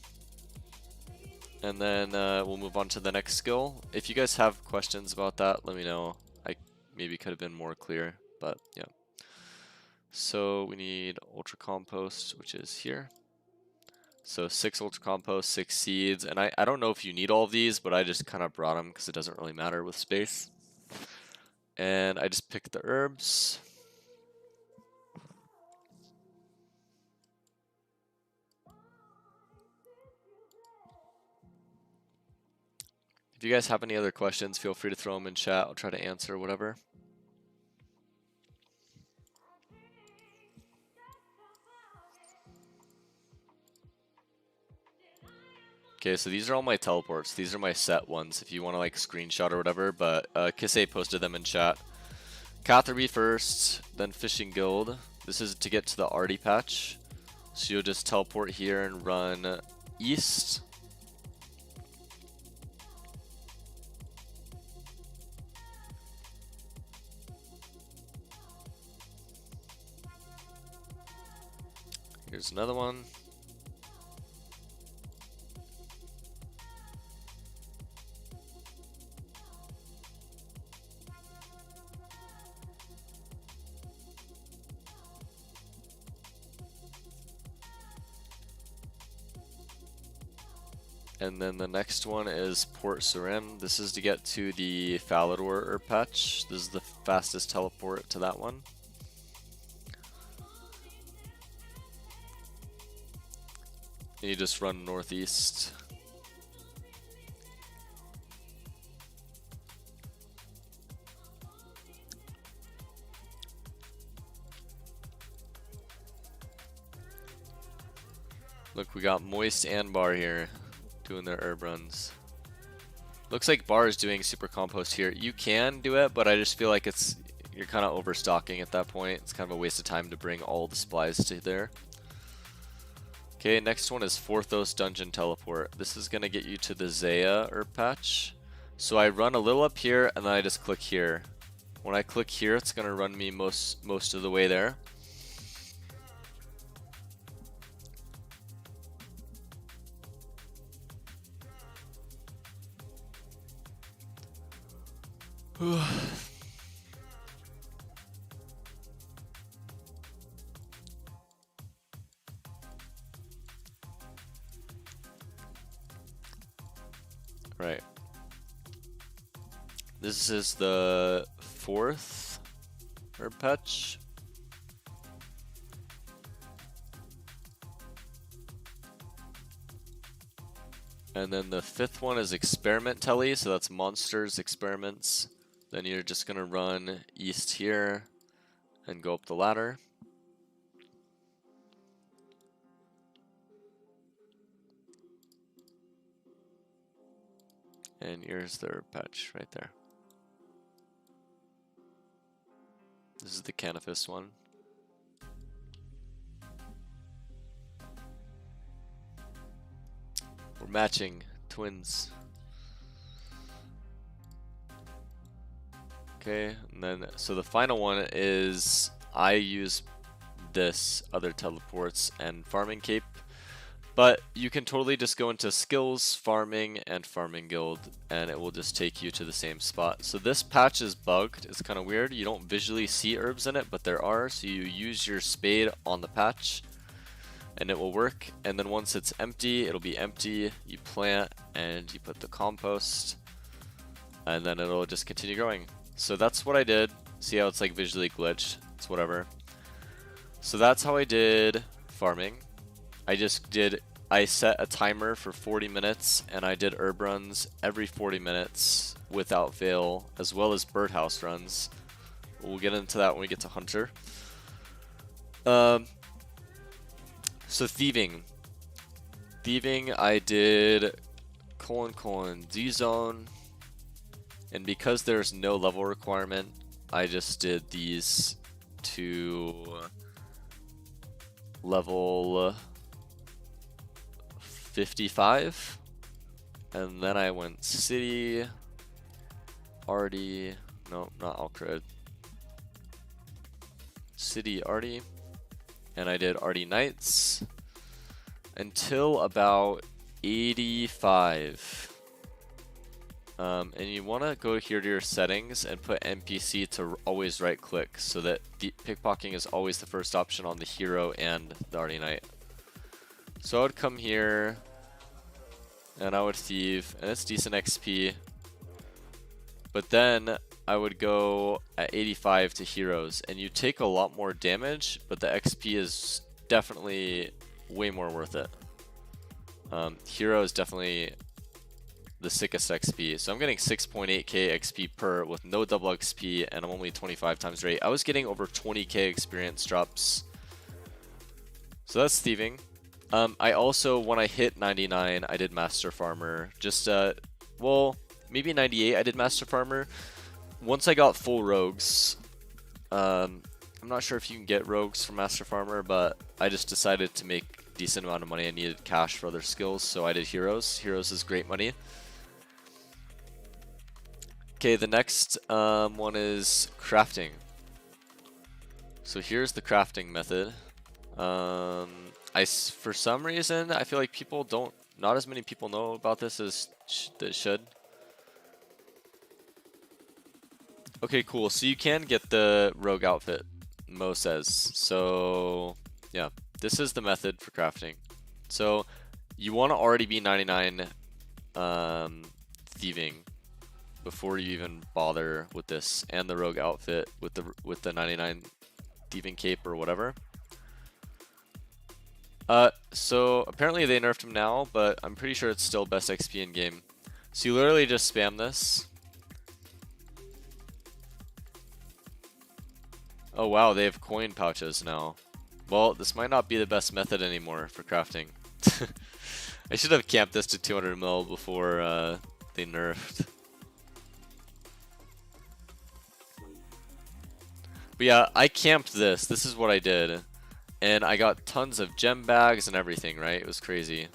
and then we'll move on to the next skill. If you guys have questions about that, let me know. I maybe could have been more clear, but yeah. So we need ultra compost, which is here. So 6 ultra compost, 6 seeds, and I don't know if you need all of these, but I just kind of brought them because it doesn't really matter with space. And I just picked the herbs. If you guys have any other questions, feel free to throw them in chat. I'll try to answer whatever. Okay, so these are all my teleports. These are my set ones if you want to like screenshot or whatever, but Kisei posted them in chat. Catherby first, then Fishing Guild. This is to get to the Arty patch. So you'll just teleport here and run east. Here's another one. And then the next one is Port Surim. This is to get to the Falador herb patch. This is the fastest teleport to that one. And you just run northeast. Look, we got Moist and Bar here doing their herb runs. Looks like Bar is doing super compost here. You can do it, but I just feel like you're kind of overstocking at that point. It's kind of a waste of time to bring all the supplies to there. Okay, next one is Forthos Dungeon Teleport. This is gonna get you to the Zaya herb patch. So I run a little up here and then I just click here. When I click here, it's gonna run me most of the way there. Right. This is the 4th herb patch. And then the 5th one is Experiment Telly, so that's monsters, experiments. Then you're just gonna run east here and go up the ladder. And here's their patch right there. This is the Canifis one. We're matching twins. Okay, and then so the final one is I use this other teleports and farming cape. But you can totally just go into skills, farming, and farming guild, and it will just take you to the same spot. So this patch is bugged. It's kind of weird. You don't visually see herbs in it, but there are. So you use your spade on the patch, and it will work. And then once it's empty, it'll be empty. You plant, and you put the compost. and then it'll just continue growing. So that's what I did. See how it's like visually glitched? It's whatever. So that's how I did farming. I set a timer for 40 minutes and I did herb runs every 40 minutes without fail, as well as birdhouse runs. We'll get into that when we get to Hunter. So thieving. Thieving, I did : Z-zone. And because there's no level requirement, I just did these to level 55. And then I went city, arty, no, not Alcred. City arty. And I did arty knights until about 85. And you want to go here to your settings and put NPC to always right click so that pickpocketing is always the first option on the hero and the arty knight. So I would come here and I would thieve, and it's decent XP. But then I would go at 85 to heroes, and you take a lot more damage, but the XP is definitely way more worth it. Hero is definitely the sickest XP. So I'm getting 6.8k XP per with no double XP, and I'm only 25 times rate. I was getting over 20k experience drops. So that's thieving. I also, when I hit 99, I did Master Farmer. Just, well, maybe 98 I did Master Farmer. Once I got full rogues, I'm not sure if you can get rogues from Master Farmer, but I just decided to make a decent amount of money. I needed cash for other skills, so I did heroes. Heroes is great money. Okay, the next one is crafting. So here's the crafting method. For some reason, I feel like not as many people know about this as they should. Okay, cool. So you can get the rogue outfit, Mo says. So yeah, this is the method for crafting. So you want to already be 99 thieving before you even bother with this, and the rogue outfit with the 99 thieving cape or whatever. So apparently they nerfed him now, but I'm pretty sure it's still best XP in game. So you literally just spam this. Oh wow, they have coin pouches now. Well, this might not be the best method anymore for crafting. I should have camped this to 200 mil before they nerfed. But yeah, I camped this. This is what I did. And I got tons of gem bags and everything, right? It was crazy.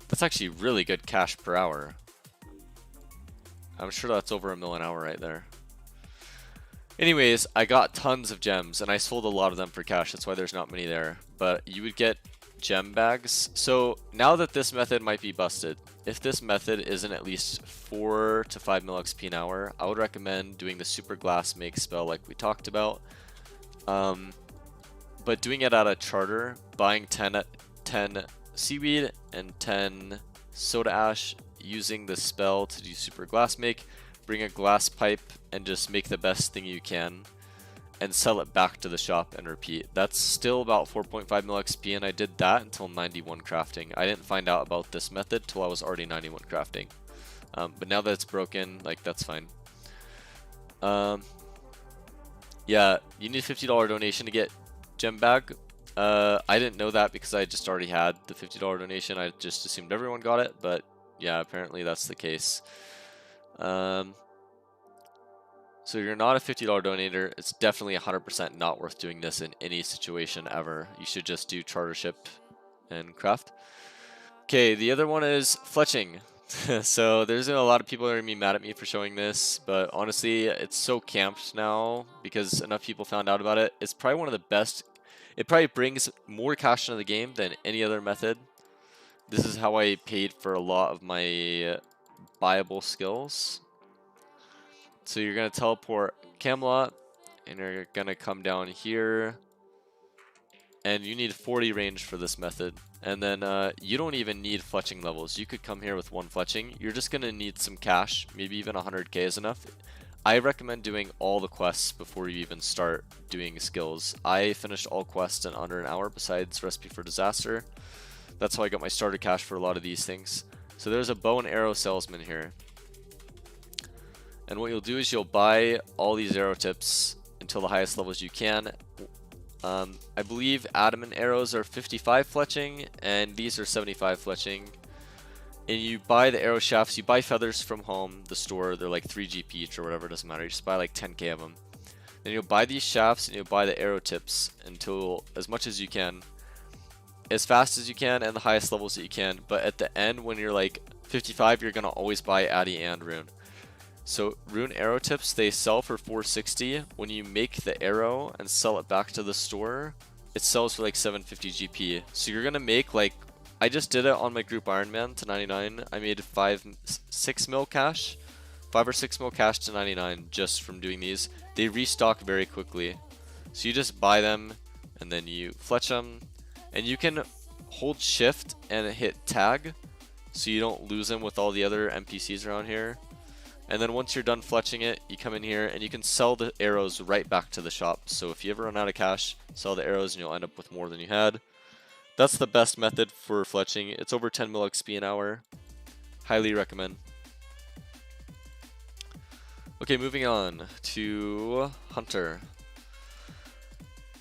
That's actually really good cash per hour. I'm sure that's over $1 million an hour right there. Anyways, I got tons of gems and I sold a lot of them for cash. That's why there's not many there. But you would get gem bags. So now that this method might be busted, if this method isn't at least 4 to 5 mil XP an hour, I would recommend doing the super glass make spell like we talked about. But doing it out of charter, buying 10 seaweed and 10 soda ash, using the spell to do super glass make, bring a glass pipe and just make the best thing you can and sell it back to the shop and repeat. That's still about 4.5 mil XP, and I did that until 91 crafting. I didn't find out about this method till I was already 91 crafting. But now that it's broken, like, that's fine. Yeah, you need a $50 donation to get gem bag. I didn't know that because I just already had the $50 donation. I just assumed everyone got it, but yeah, apparently that's the case. So you're not a $50 donator, it's definitely 100% not worth doing this in any situation ever. You should just do charter ship and craft. Okay, the other one is fletching. So there's a lot of people that are going to be mad at me for showing this, but honestly, it's so camped now because enough people found out about it. It's probably one of the best. It probably brings more cash into the game than any other method. This is how I paid for a lot of my buyable skills. So you're going to teleport Camelot, and you're going to come down here. And you need 40 range for this method. And then you don't even need fletching levels. You could come here with 1 fletching. You're just going to need some cash. Maybe even 100k is enough. I recommend doing all the quests before you even start doing skills. I finished all quests in under an hour besides Recipe for Disaster. That's how I got my starter cash for a lot of these things. So there's a bow and arrow salesman here. And what you'll do is you'll buy all these arrow tips until the highest levels you can. I believe adamant arrows are 55 fletching and these are 75 fletching. And you buy the arrow shafts, you buy feathers from home, the store, they're like 3 GP each or whatever, doesn't matter, you just buy like 10k of them. Then you'll buy these shafts and you'll buy the arrow tips until as much as you can, as fast as you can and the highest levels that you can. But at the end when you're like 55, you're gonna always buy Addy and Rune. So Rune arrow tips, they sell for 460. When you make the arrow and sell it back to the store, it sells for like 750 GP. So you're gonna make like, I just did it on my group Ironman to 99. I made 6 mil cash, 5 or 6 mil cash to 99 just from doing these. They restock very quickly. So you just buy them and then you fletch them, and you can hold shift and hit tag so you don't lose them with all the other NPCs around here. And then once you're done fletching it, you come in here and you can sell the arrows right back to the shop. So if you ever run out of cash, sell the arrows and you'll end up with more than you had. That's the best method for fletching. It's over 10 mil XP an hour. Highly recommend. Okay, moving on to Hunter.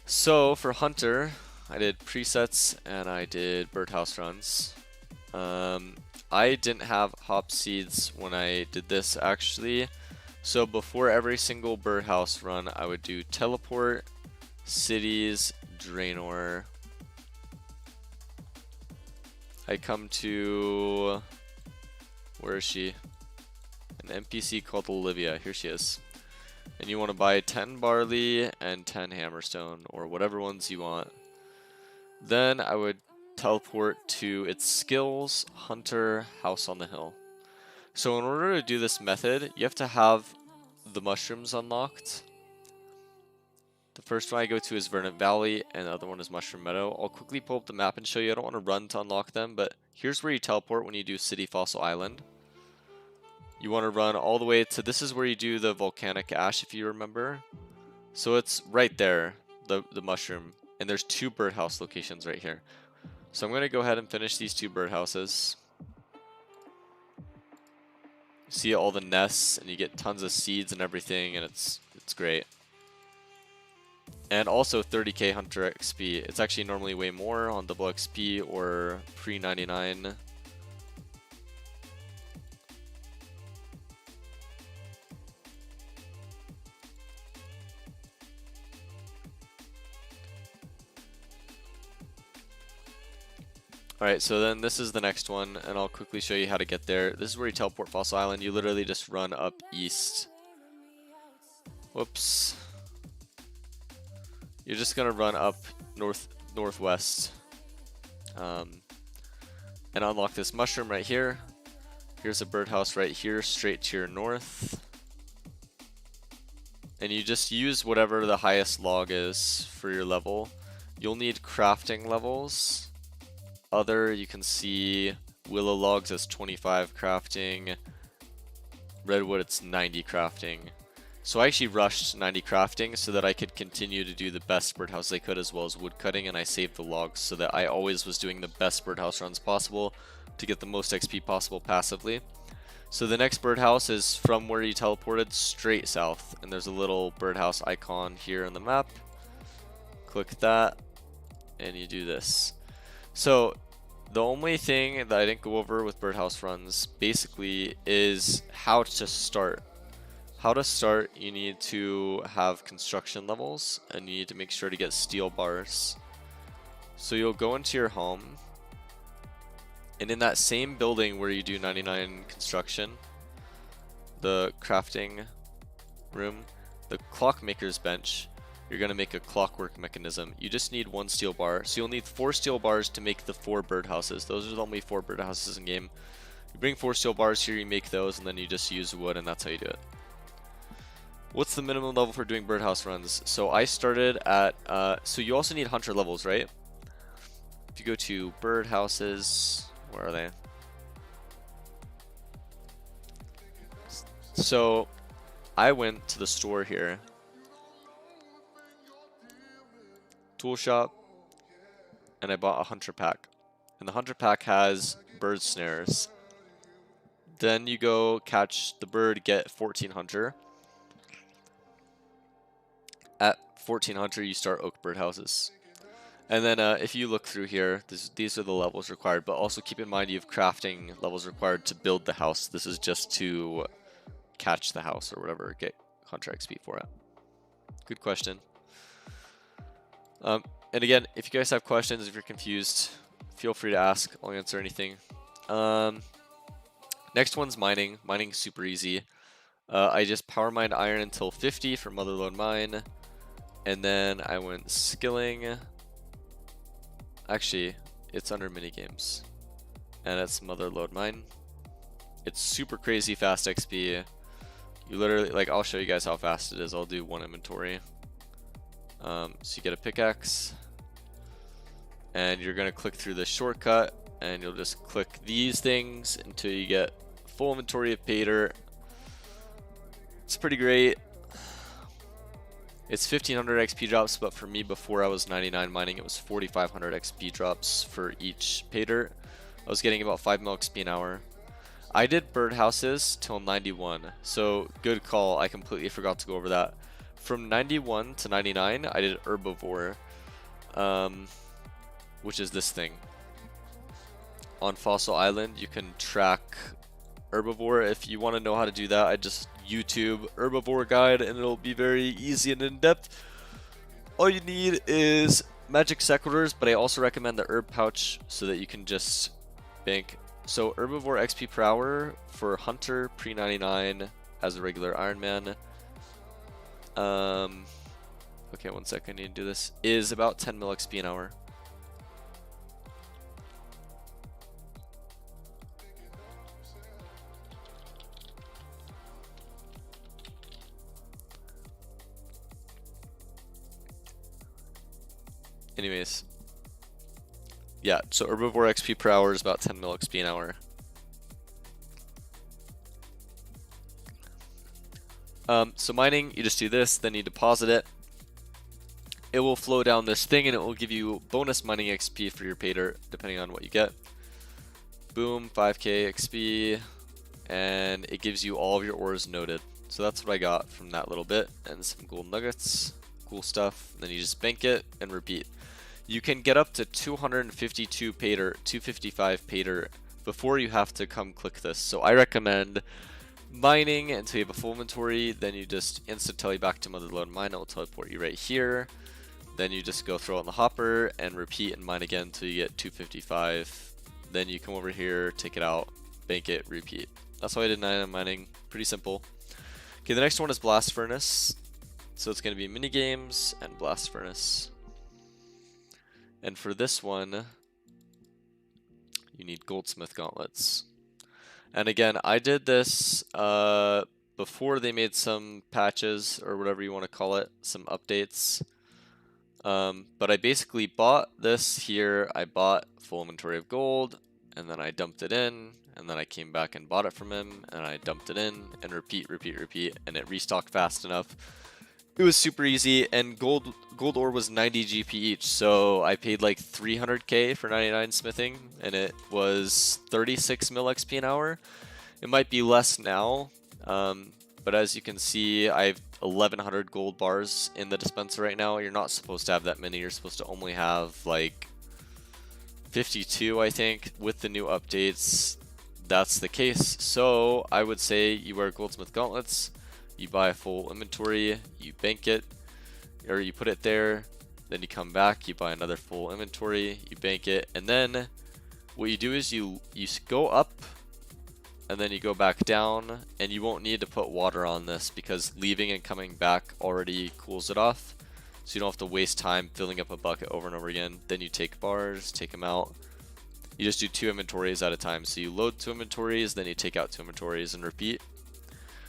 So for Hunter, I did presets and I did birdhouse runs. I didn't have hop seeds when I did this actually. So before every single birdhouse run, I would do teleport, cities, Draenor. I come to, where is she? An NPC called Olivia. Here she is. And you want to buy 10 barley and 10 hammerstone, or whatever ones you want. Then I would teleport to its skills, Hunter, House on the Hill. So in order to do this method, you have to have the mushrooms unlocked. The first one I go to is Verdant Valley, and the other one is Mushroom Meadow. I'll quickly pull up the map and show you. I don't want to run to unlock them, but here's where you teleport when you do City Fossil Island. You want to run all the way to, this is where you do the volcanic ash, if you remember. So it's right there, the mushroom, and there's 2 birdhouse locations right here. So I'm going to go ahead and finish these 2 birdhouses. See all the nests, and you get tons of seeds and everything, and it's great. And also 30k Hunter XP. It's actually normally way more on double XP or pre-99. Alright, so then this is the next one, and I'll quickly show you how to get there. This is where you teleport Fossil Island. You literally just run up east. Whoops. You're just gonna run up northwest. And unlock this mushroom right here. Here's a birdhouse right here, straight to your north. And you just use whatever the highest log is for your level. You'll need crafting levels. Other, you can see willow logs as 25 crafting. Redwood, it's 90 crafting. So I actually rushed 90 crafting so that I could continue to do the best birdhouse I could, as well as wood cutting, and I saved the logs so that I always was doing the best birdhouse runs possible to get the most XP possible passively. So the next birdhouse is from where you teleported straight south, and there's a little birdhouse icon here on the map. Click that and you do this. So the only thing that I didn't go over with birdhouse runs basically is how to start. How to start, you need to have construction levels, and you need to make sure to get steel bars. So you'll go into your home, and in that same building where you do 99 construction, the crafting room, the clockmaker's bench, you're going to make a clockwork mechanism. You just need 1 steel bar. So you'll need 4 steel bars to make the 4 birdhouses. Those are the only 4 birdhouses in game. You bring 4 steel bars here, you make those, and then you just use wood, and that's how you do it. What's the minimum level for doing birdhouse runs? So I started at, so you also need hunter levels, right? if you go to bird houses, where are they? So I went to the store here, tool shop, and I bought a hunter pack. And the hunter pack has bird snares. Then you go catch the bird, get 14 hunter. At 14 hunter, you start oak bird houses. And then if you look through here, these are the levels required, but also keep in mind you have crafting levels required to build the house. This is just to catch the house or whatever, get hunter XP for it. Good question. And again, if you guys have questions, if you're confused, feel free to ask. I'll answer anything. Next one's mining. Mining's super easy. I just power mined iron until 50 for motherlode mine. And then I went skilling. Actually, it's under minigames. And it's motherlode mine. It's super crazy fast XP. You literally, like, I'll show you guys how fast it is. I'll do one inventory. So you get a pickaxe. And you're going to click through the shortcut. And you'll just click these things until you get full inventory of pay dirt. It's pretty great. It's 1500 XP drops, but for me before I was 99 mining, it was 4500 XP drops for each pay dirt. I was getting about 5 mil XP an hour. I did bird houses till 91, so good call. I completely forgot to go over that. From 91 to 99, I did herbivore, which is this thing. On Fossil Island, you can track herbivore. If you want to know how to do that, I just YouTube herbivore guide and it'll be very easy and in-depth. All you need is magic sequitors, but I also recommend the herb pouch so that you can just bank. So herbivore XP per hour for hunter pre-99 as a regular Iron Man. Okay, 1 second, I need to do this. Is about 10 mil XP an hour. Anyways, yeah, so herbivore XP per hour is about 10 mil XP an hour. So mining, you just do this, then you deposit it. It will flow down this thing and it will give you bonus mining XP for your pay dirt, depending on what you get. Boom, 5k XP, and it gives you all of your ores noted. So that's what I got from that little bit, and some gold nuggets, cool stuff. And then you just bank it and repeat. You can get up to 252 pay dirt, 255 pay dirt before you have to come click this. So I recommend mining until you have a full inventory, then you just instant tele back to motherlode mine. It will teleport you right here. Then you just go throw it in the hopper and repeat and mine again until you get 255. Then you come over here, take it out, bank it, repeat. That's how I did 9 mining. Pretty simple. Okay, the next one is blast furnace. So it's going to be mini games and blast furnace. And for this one, you need goldsmith gauntlets. And again, I did this before they made some patches or whatever you want to call it, some updates. But I basically bought this here. I bought full inventory of gold, and then I dumped it in, and then I came back and bought it from him, and I dumped it in, and repeat, and it restocked fast enough. It was super easy, and gold ore was 90 GP each, so I paid like 300k for 99 smithing, and it was 36 mil XP an hour. It might be less now, but as you can see, I have 1100 gold bars in the dispenser right now. You're not supposed to have that many. You're supposed to only have like 52, I think. With the new updates, that's the case. So I would say you wear goldsmith gauntlets. You buy a full inventory, you bank it, or you put it there, then you come back, you buy another full inventory, you bank it, and then what you do is you go up, and then you go back down, and you won't need to put water on this because leaving and coming back already cools it off, so you don't have to waste time filling up a bucket over and over again. Then you take bars, take them out. You just do 2 inventories at a time, so you load 2 inventories, then you take out 2 inventories and repeat.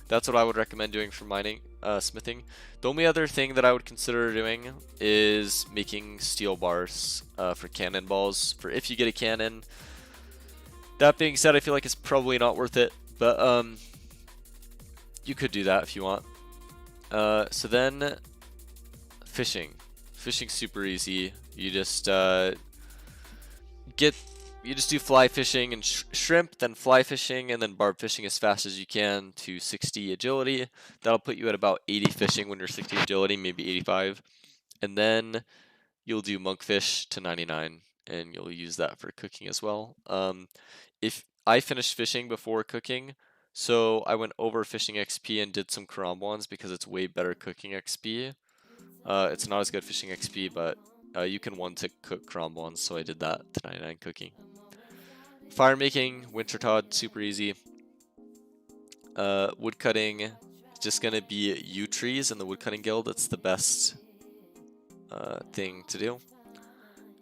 That's what I would recommend doing for mining, smithing. The only other thing that I would consider doing is making steel bars for cannonballs, for if you get a cannon. That being said, I feel like it's probably not worth it, but you could do that if you want. So then, fishing. Fishing's super easy. You just do fly fishing and shrimp, then fly fishing, and then barb fishing as fast as you can to 60 agility. That'll put you at about 80 fishing when you're 60 agility, maybe 85. And then you'll do monkfish to 99, and you'll use that for cooking as well. If I finished fishing before cooking, so I went over fishing XP and did some karambwans because it's way better cooking XP. It's not as good fishing XP, but you can one-tick cook karambwans, so I did that to 99 cooking. Fire making, winter Todd, super easy. Wood cutting, it's just gonna be yew trees in the woodcutting guild. It's the best thing to do.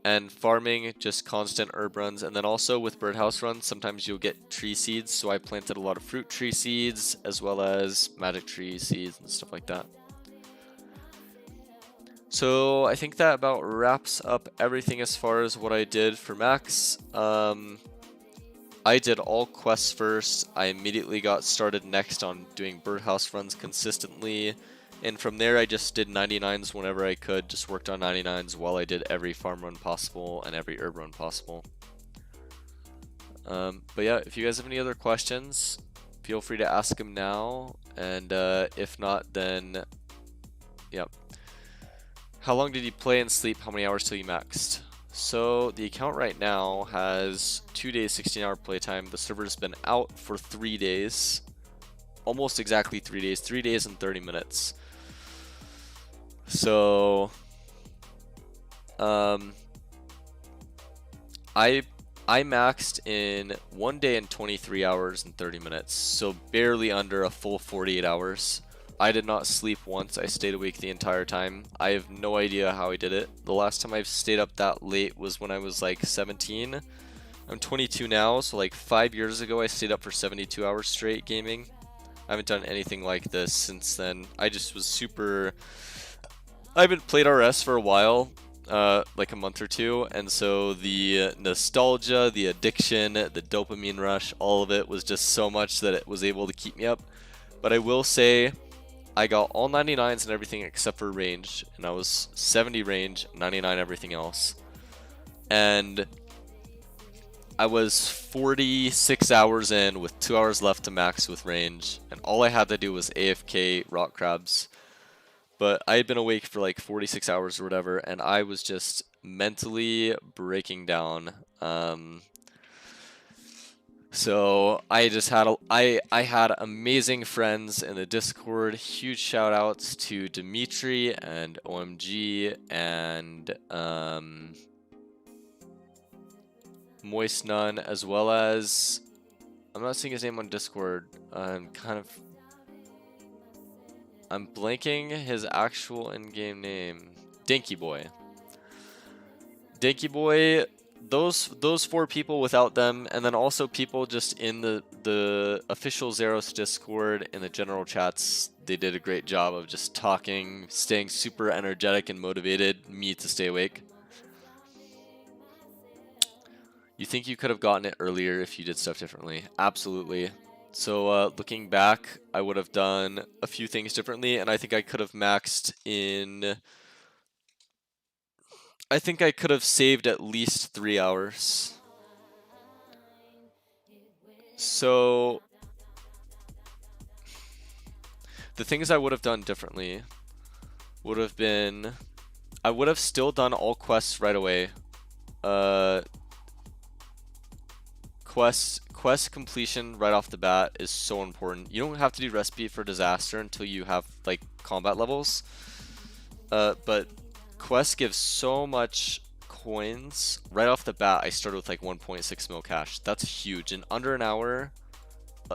And farming, just constant herb runs. And then also with birdhouse runs, sometimes you'll get tree seeds. So I planted a lot of fruit tree seeds as well as magic tree seeds and stuff like that. So I think that about wraps up everything as far as what I did for max. I did all quests first. I immediately got started next on doing birdhouse runs consistently. And from there, I just did 99s whenever I could. Just worked on 99s while I did every farm run possible and every herb run possible. But yeah, if you guys have any other questions, feel free to ask them now. And if not, then yeah. How long did you play and sleep? How many hours till you maxed? So the account right now has 2 days, 16-hour playtime. The server's been out for 3 days. Almost exactly 3 days. 3 days and 30 minutes. So I maxed in 1 day and 23 hours and 30 minutes, so barely under a full 48 hours. I did not sleep once. I stayed awake the entire time. I have no idea how I did it. The last time I've stayed up that late was when I was like 17. I'm 22 now, so like 5 years ago I stayed up for 72 hours straight gaming. I haven't done anything like this since then. I just was super... I haven't played RS for a while, like a month or two, and so the nostalgia, the addiction, the dopamine rush, all of it was just so much that it was able to keep me up. But I will say, I got all 99s and everything except for range, and I was 70 range, 99 everything else. And I was 46 hours in with 2 hours left to max with range, and all I had to do was AFK rock crabs. But I had been awake for like 46 hours or whatever, and I was just mentally breaking down. So I just had I had amazing friends in the Discord. Huge shout outs to Dimitri and OMG and Moist Nun, as well as, I'm not seeing his name on Discord. I'm blanking his actual in-game name. Dinky Boy. Dinky Boy, those 4 people, without them, and then also people just in the official Zaros Discord, in the general chats, they did a great job of just talking, staying super energetic and motivated me to stay awake. You think you could have gotten it earlier if you did stuff differently? Absolutely. So looking back, I would have done a few things differently, and I think I could have maxed in... I think I could have saved at least 3 hours. So the things I would have done differently would have been, I would have still done all quests right away. Quest completion right off the bat is so important. You don't have to do recipe for disaster until you have like combat levels, but quests give so much coins right off the bat. I started with like 1.6 mil cash. That's huge. In under an hour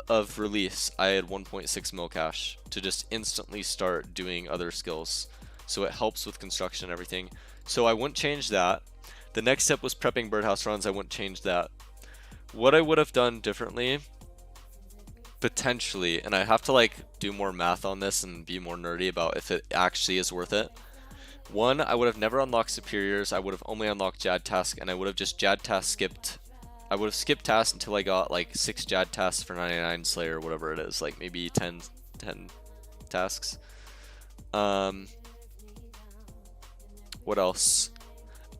of release, I had 1.6 mil cash to just instantly start doing other skills. So it helps with construction and everything. So I wouldn't change that. The next step was prepping birdhouse runs. I wouldn't change that. What I would have done differently Potentially, and I have to like do more math on this and be more nerdy about if it actually is worth it. One, I would have never unlocked superiors. I would have only unlocked Jad task, and I would have just Jad task skipped. I would have skipped tasks until I got like 6 Jad tasks for 99 Slayer, or whatever it is, like maybe 10 tasks. What else?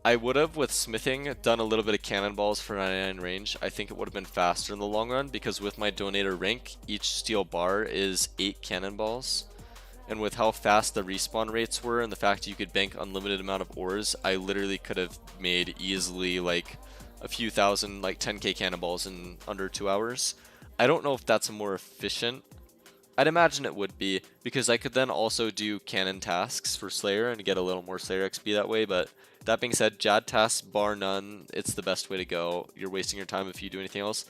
I would have, with smithing, done a little bit of cannonballs for 99 range. I think it would have been faster in the long run, because with my donator rank, each steel bar is 8 cannonballs. And with how fast the respawn rates were and the fact you could bank unlimited amount of ores, I literally could have made easily like a few thousand, like 10k cannonballs in under 2 hours. I don't know if that's a more efficient. I'd imagine it would be, because I could then also do cannon tasks for Slayer and get a little more Slayer XP that way. But that being said, Jad tasks bar none, it's the best way to go. You're wasting your time if you do anything else.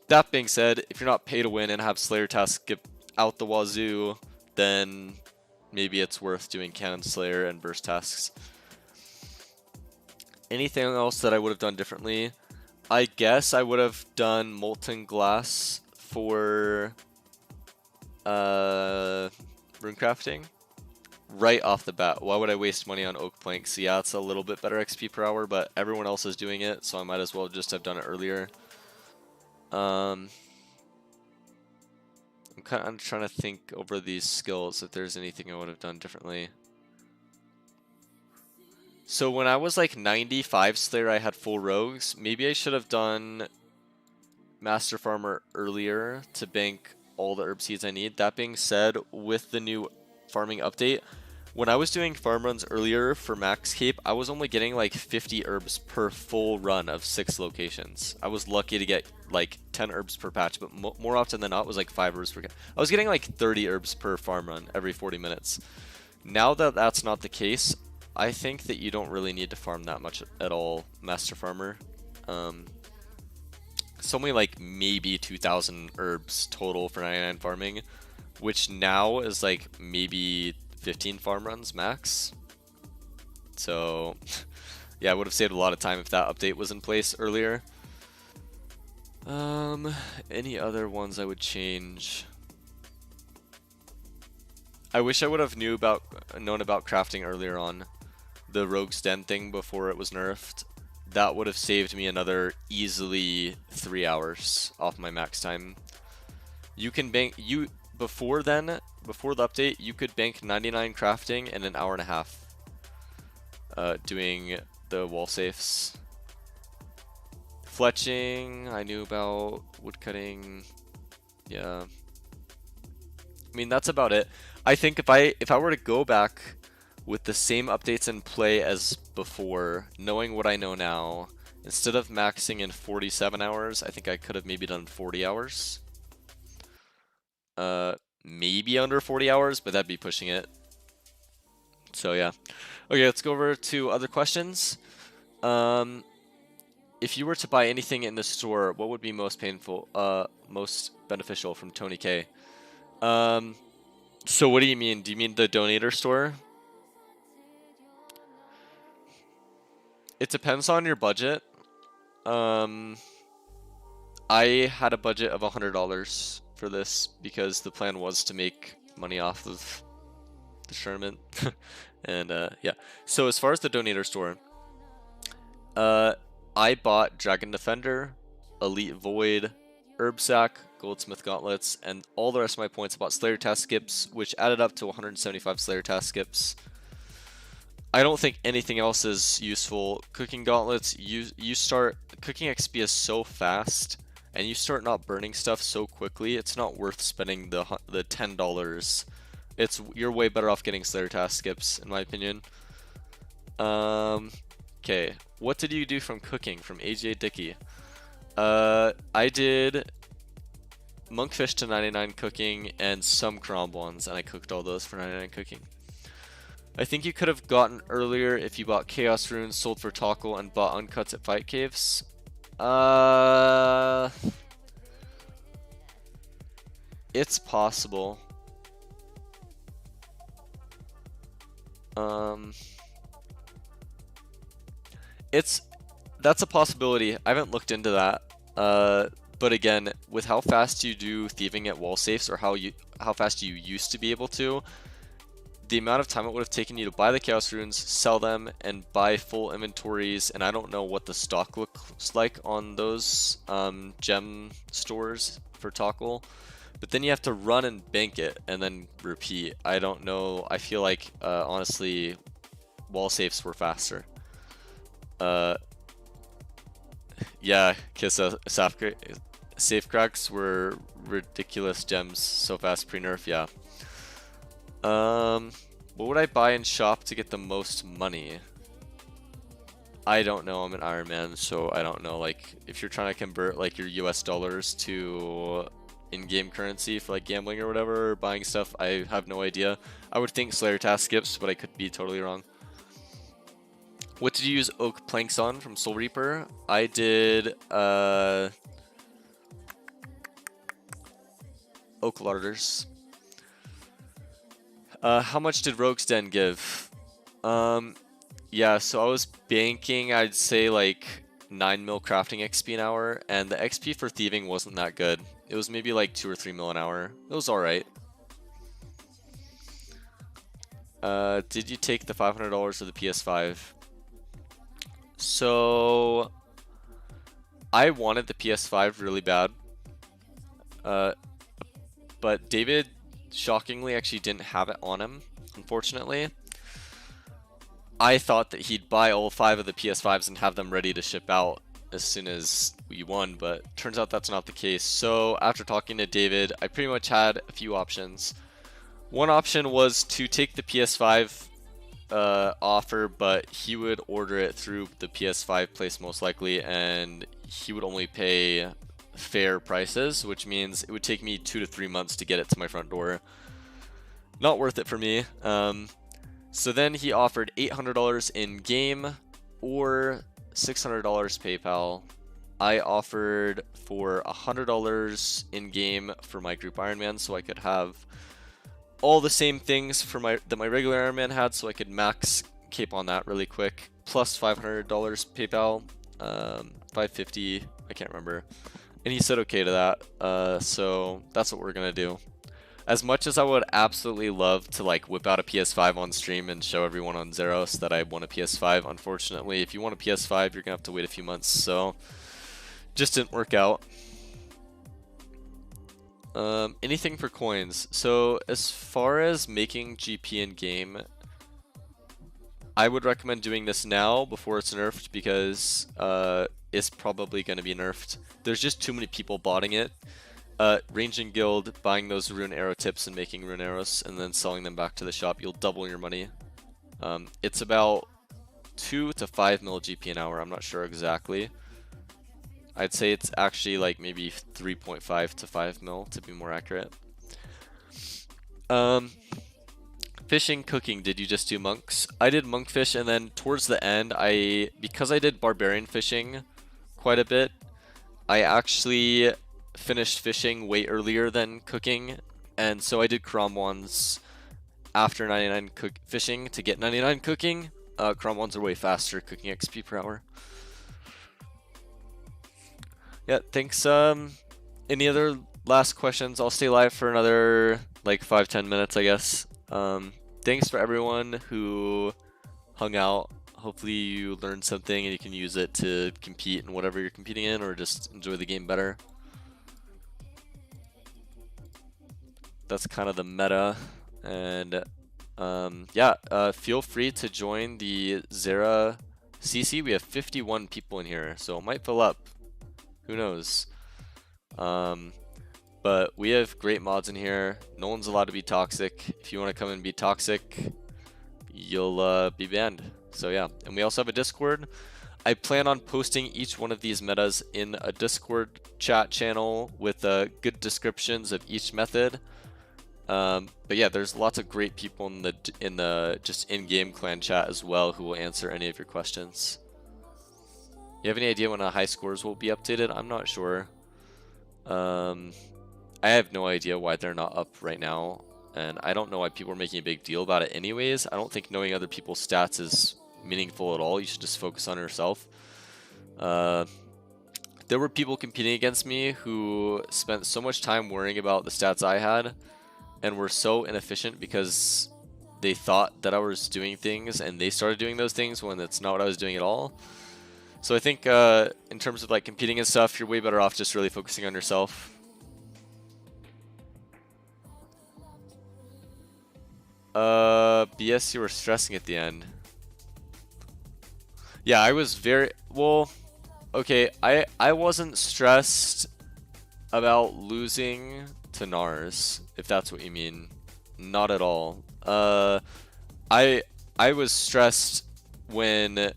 That being said, if you're not pay to win and have Slayer tasks get out the wazoo, then maybe it's worth doing Cannon Slayer and burst tasks. Anything else that I would have done differently? I guess I would have done Molten Glass for runecrafting right off the bat. Why would I waste money on oak planks? Yeah, it's a little bit better XP per hour, but everyone else is doing it, so I might as well just have done it earlier. I'm trying to think over these skills if there's anything I would have done differently. So when I was like 95 Slayer, I had full rogues. Maybe I should have done Master Farmer earlier to bank all the herb seeds I need. That being said, with the new farming update, when I was doing farm runs earlier for Max Cape, I was only getting like 50 herbs per full run of 6 locations. I was lucky to get like 10 herbs per patch, but more often than not it was like 5 herbs per patch. I was getting like 30 herbs per farm run every 40 minutes. Now that that's not the case, I think that you don't really need to farm that much at all, Master Farmer. It's only like maybe 2,000 herbs total for 99 farming, which now is like maybe 15 farm runs max. So yeah, I would have saved a lot of time if that update was in place earlier. Any other ones I would change? I wish I would have known about crafting earlier on, the Rogue's Den thing before it was nerfed. That would have saved me another easily 3 hours off my max time. You can bank before the update, you could bank 99 crafting in an hour and a half. Doing the wall safes. Fletching, I knew about. Woodcutting, yeah. I mean, that's about it. I think if I were to go back with the same updates in play as before, knowing what I know now, instead of maxing in 47 hours, I think I could have maybe done 40 hours. Maybe under 40 hours, but that'd be pushing it. So yeah. Okay, let's go over to other questions. If you were to buy anything in the store, what would be most beneficial, from Tony K? So what do you mean? Do you mean the donator store? It depends on your budget. I had a budget of $100 for this because the plan was to make money off of the tournament. And yeah. So as far as the donator store, I bought Dragon Defender, Elite Void, Herb Sack, Goldsmith Gauntlets, and all the rest of my points. I bought Slayer Task Skips, which added up to 175 Slayer Task Skips. I don't think anything else is useful. Cooking Gauntlets, you start cooking XP is so fast, and you start not burning stuff so quickly. It's not worth spending the $10. You're way better off getting Slayer Task Skips, in my opinion. Okay, what did you do from cooking? From AJ Dickey. I did Monkfish to 99 cooking and some Kromblons, and I cooked all those for 99 cooking. I think you could have gotten earlier if you bought Chaos Runes, sold for Toggle, and bought Uncuts at Fight Caves. It's possible. That's a possibility. I haven't looked into that. But again, with how fast you do thieving at wall safes, or how fast you used to be able to, the amount of time it would have taken you to buy the Chaos Runes, sell them, and buy full inventories, and I don't know what the stock looks like on those gem stores for Toggle, but then you have to run and bank it, and then repeat. I don't know, I feel like, honestly, wall safes were faster. Yeah, Kissa, safe cracks were ridiculous gems so fast pre-nerf, yeah. What would I buy in shop to get the most money? I don't know, I'm an Iron Man, so I don't know, like, if you're trying to convert, like, your US dollars to in-game currency for, like, gambling or whatever, or buying stuff, I have no idea. I would think Slayer task skips, but I could be totally wrong. What did you use oak planks on from Soul Reaper? I did oak larders. How much did Rogue's Den give? Yeah, so I was banking, I'd say like 9 mil crafting XP an hour, and the XP for thieving wasn't that good. It was maybe like 2 or 3 mil an hour. It was alright. Did you take the $500 of the PS5? So I wanted the PS5 really bad, but David shockingly actually didn't have it on him, unfortunately. I thought that he'd buy all 5 of the PS5s and have them ready to ship out as soon as we won, but turns out that's not the case. So after talking to David, I pretty much had a few options. One option was to take the PS5 offer, but he would order it through the PS5 place most likely, and he would only pay fair prices, which means it would take me 2 to 3 months to get it to my front door. Not worth it for me. So then he offered $800 in game or $600 PayPal. I offered for $100 in game for my group Ironman, so I could have all the same things for that my regular Ironman had, so I could max cape on that really quick, plus $500 PayPal, $550, I can't remember, and he said okay to that. So that's what we're gonna do. As much as I would absolutely love to like whip out a PS5 on stream and show everyone on Zaros that I won a PS5, unfortunately, if you want a PS5, you're gonna have to wait a few months, so just didn't work out. Anything for coins. So as far as making GP in game, I would recommend doing this now before it's nerfed, because it's probably going to be nerfed. There's just too many people botting it. Ranging guild, buying those rune arrow tips and making rune arrows and then selling them back to the shop, you'll double your money. It's about 2 to 5 mil GP an hour, I'm not sure exactly. I'd say it's actually like maybe 3.5 to 5 mil to be more accurate. Fishing, cooking, did you just do monks? I did monkfish, and then towards the end, because I did barbarian fishing quite a bit, I actually finished fishing way earlier than cooking, and so I did Kramwans after 99 fishing to get 99 cooking. Kramwans are way faster cooking XP per hour. Yeah, thanks. Any other last questions? I'll stay live for another like 5-10 minutes, I guess. Thanks for everyone who hung out. Hopefully you learned something and you can use it to compete in whatever you're competing in, or just enjoy the game better. That's kind of the meta. And yeah, feel free to join the Zera CC. We have 51 people in here, so it might fill up. Who knows? But we have great mods in here. No one's allowed to be toxic. If you want to come and be toxic, you'll be banned. So yeah, and we also have a Discord. I plan on posting each one of these metas in a Discord chat channel with good descriptions of each method. But yeah, there's lots of great people in the just in-game clan chat as well who will answer any of your questions. You have any idea when high scores will be updated? I'm not sure. I have no idea why they're not up right now, and I don't know why people are making a big deal about it anyways. I don't think knowing other people's stats is meaningful at all. You should just focus on yourself. there were people competing against me who spent so much time worrying about the stats I had and were so inefficient because they thought that I was doing things and they started doing those things when that's not what I was doing at all. So I think in terms of like competing and stuff, you're way better off just really focusing on yourself. BS, you were stressing at the end. Yeah, I was very, well, okay, I wasn't stressed about losing to Nars, if that's what you mean. Not at all. I was stressed when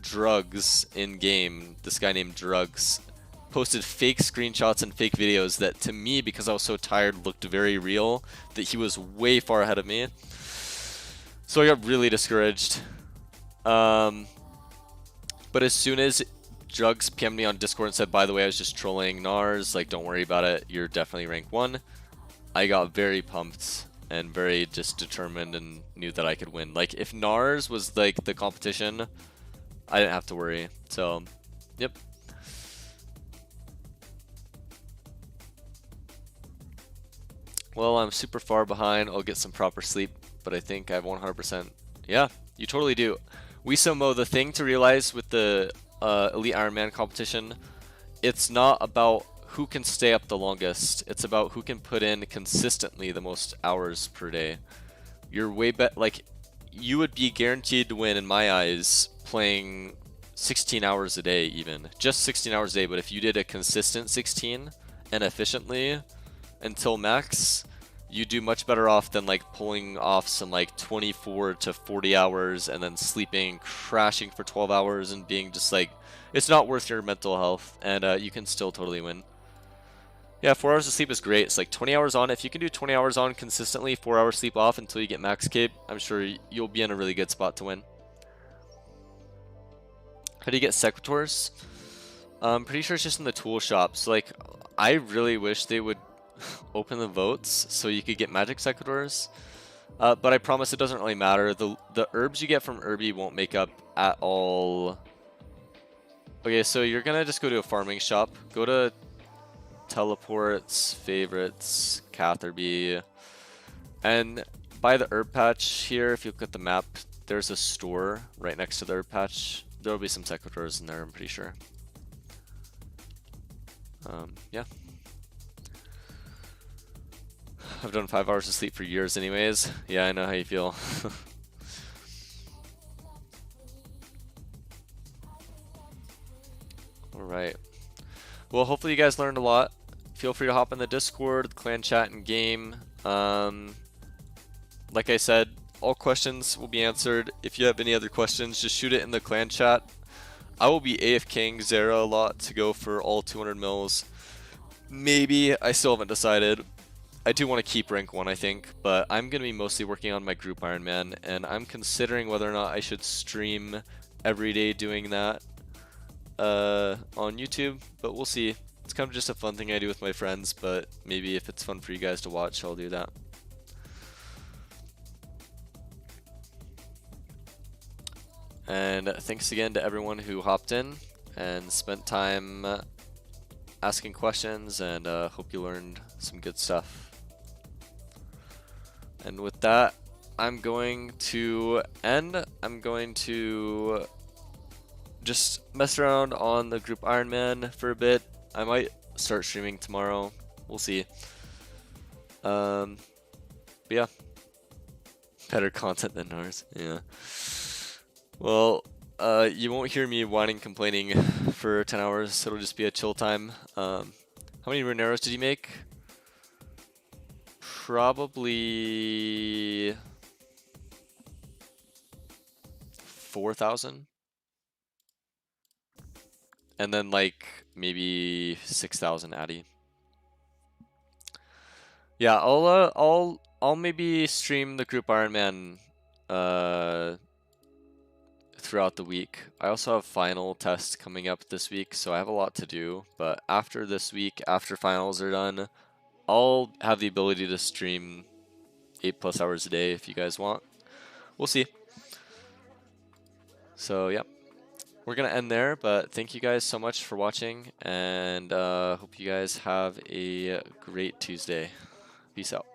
Drugs in game, this guy named Drugs, posted fake screenshots and fake videos that to me, because I was so tired, looked very real, that he was way far ahead of me. So I got really discouraged. But as soon as Drugs PM'd me on Discord and said, by the way, I was just trolling Nars, like, don't worry about it, you're definitely rank 1, I got very pumped and very just determined and knew that I could win. Like, if Nars was, like, the competition, I didn't have to worry. So, yep. Well, I'm super far behind. I'll get some proper sleep, but I think I have 100%. Yeah, you totally do. Wisomo, the thing to realize with the Elite Ironman competition, it's not about who can stay up the longest. It's about who can put in consistently the most hours per day. You're way better. Like, you would be guaranteed to win in my eyes playing 16 hours a day, even just 16 hours a day. But if you did a consistent 16 and efficiently until max, you do much better off than like pulling off some like 24 to 40 hours and then sleeping, crashing for 12 hours and being just like, it's not worth your mental health, and you can still totally win. Yeah, 4 hours of sleep is great. It's like 20 hours on. If you can do 20 hours on consistently, 4 hours sleep off until you get max cape, I'm sure you'll be in a really good spot to win. How do you get sequitors? I'm pretty sure it's just in the tool shop. So like, I really wish they would open the votes so you could get magic sequitors. But I promise it doesn't really matter. The herbs you get from Irby won't make up at all. Okay, so you're gonna just go to a farming shop. Go to teleports, favorites, Catherby, and by the herb patch here, if you look at the map, there's a store right next to the herb patch. There will be some sequitors in there, I'm pretty sure. Yeah. I've done 5 hours of sleep for years anyways. Yeah, I know how you feel. Alright. Well, hopefully you guys learned a lot. Feel free to hop in the Discord, the clan chat, and game. Like I said, all questions will be answered. If you have any other questions, just shoot it in the clan chat. I will be AFKing Zara a lot to go for all 200 mils. Maybe, I still haven't decided. I do want to keep rank 1, I think, but I'm going to be mostly working on my group Ironman, and I'm considering whether or not I should stream every day doing that on YouTube, but we'll see. It's kind of just a fun thing I do with my friends, but maybe if it's fun for you guys to watch, I'll do that. And thanks again to everyone who hopped in and spent time asking questions, and hope you learned some good stuff. And with that, I'm going to end. I'm going to just mess around on the group Ironman for a bit. I might start streaming tomorrow. We'll see. But yeah. Better content than ours. Yeah. Well, you won't hear me whining, complaining for 10 hours. It'll just be a chill time. How many Runeros did you make? Probably 4,000. And then like maybe 6,000 Addy. Yeah, I'll maybe stream the group Ironman throughout the week. I also have final tests coming up this week, so I have a lot to do. But after this week, after finals are done, I'll have the ability to stream 8+ hours a day if you guys want. We'll see. So, yeah. we're gonna end there, but thank you guys so much for watching, and hope you guys have a great Tuesday. Peace out.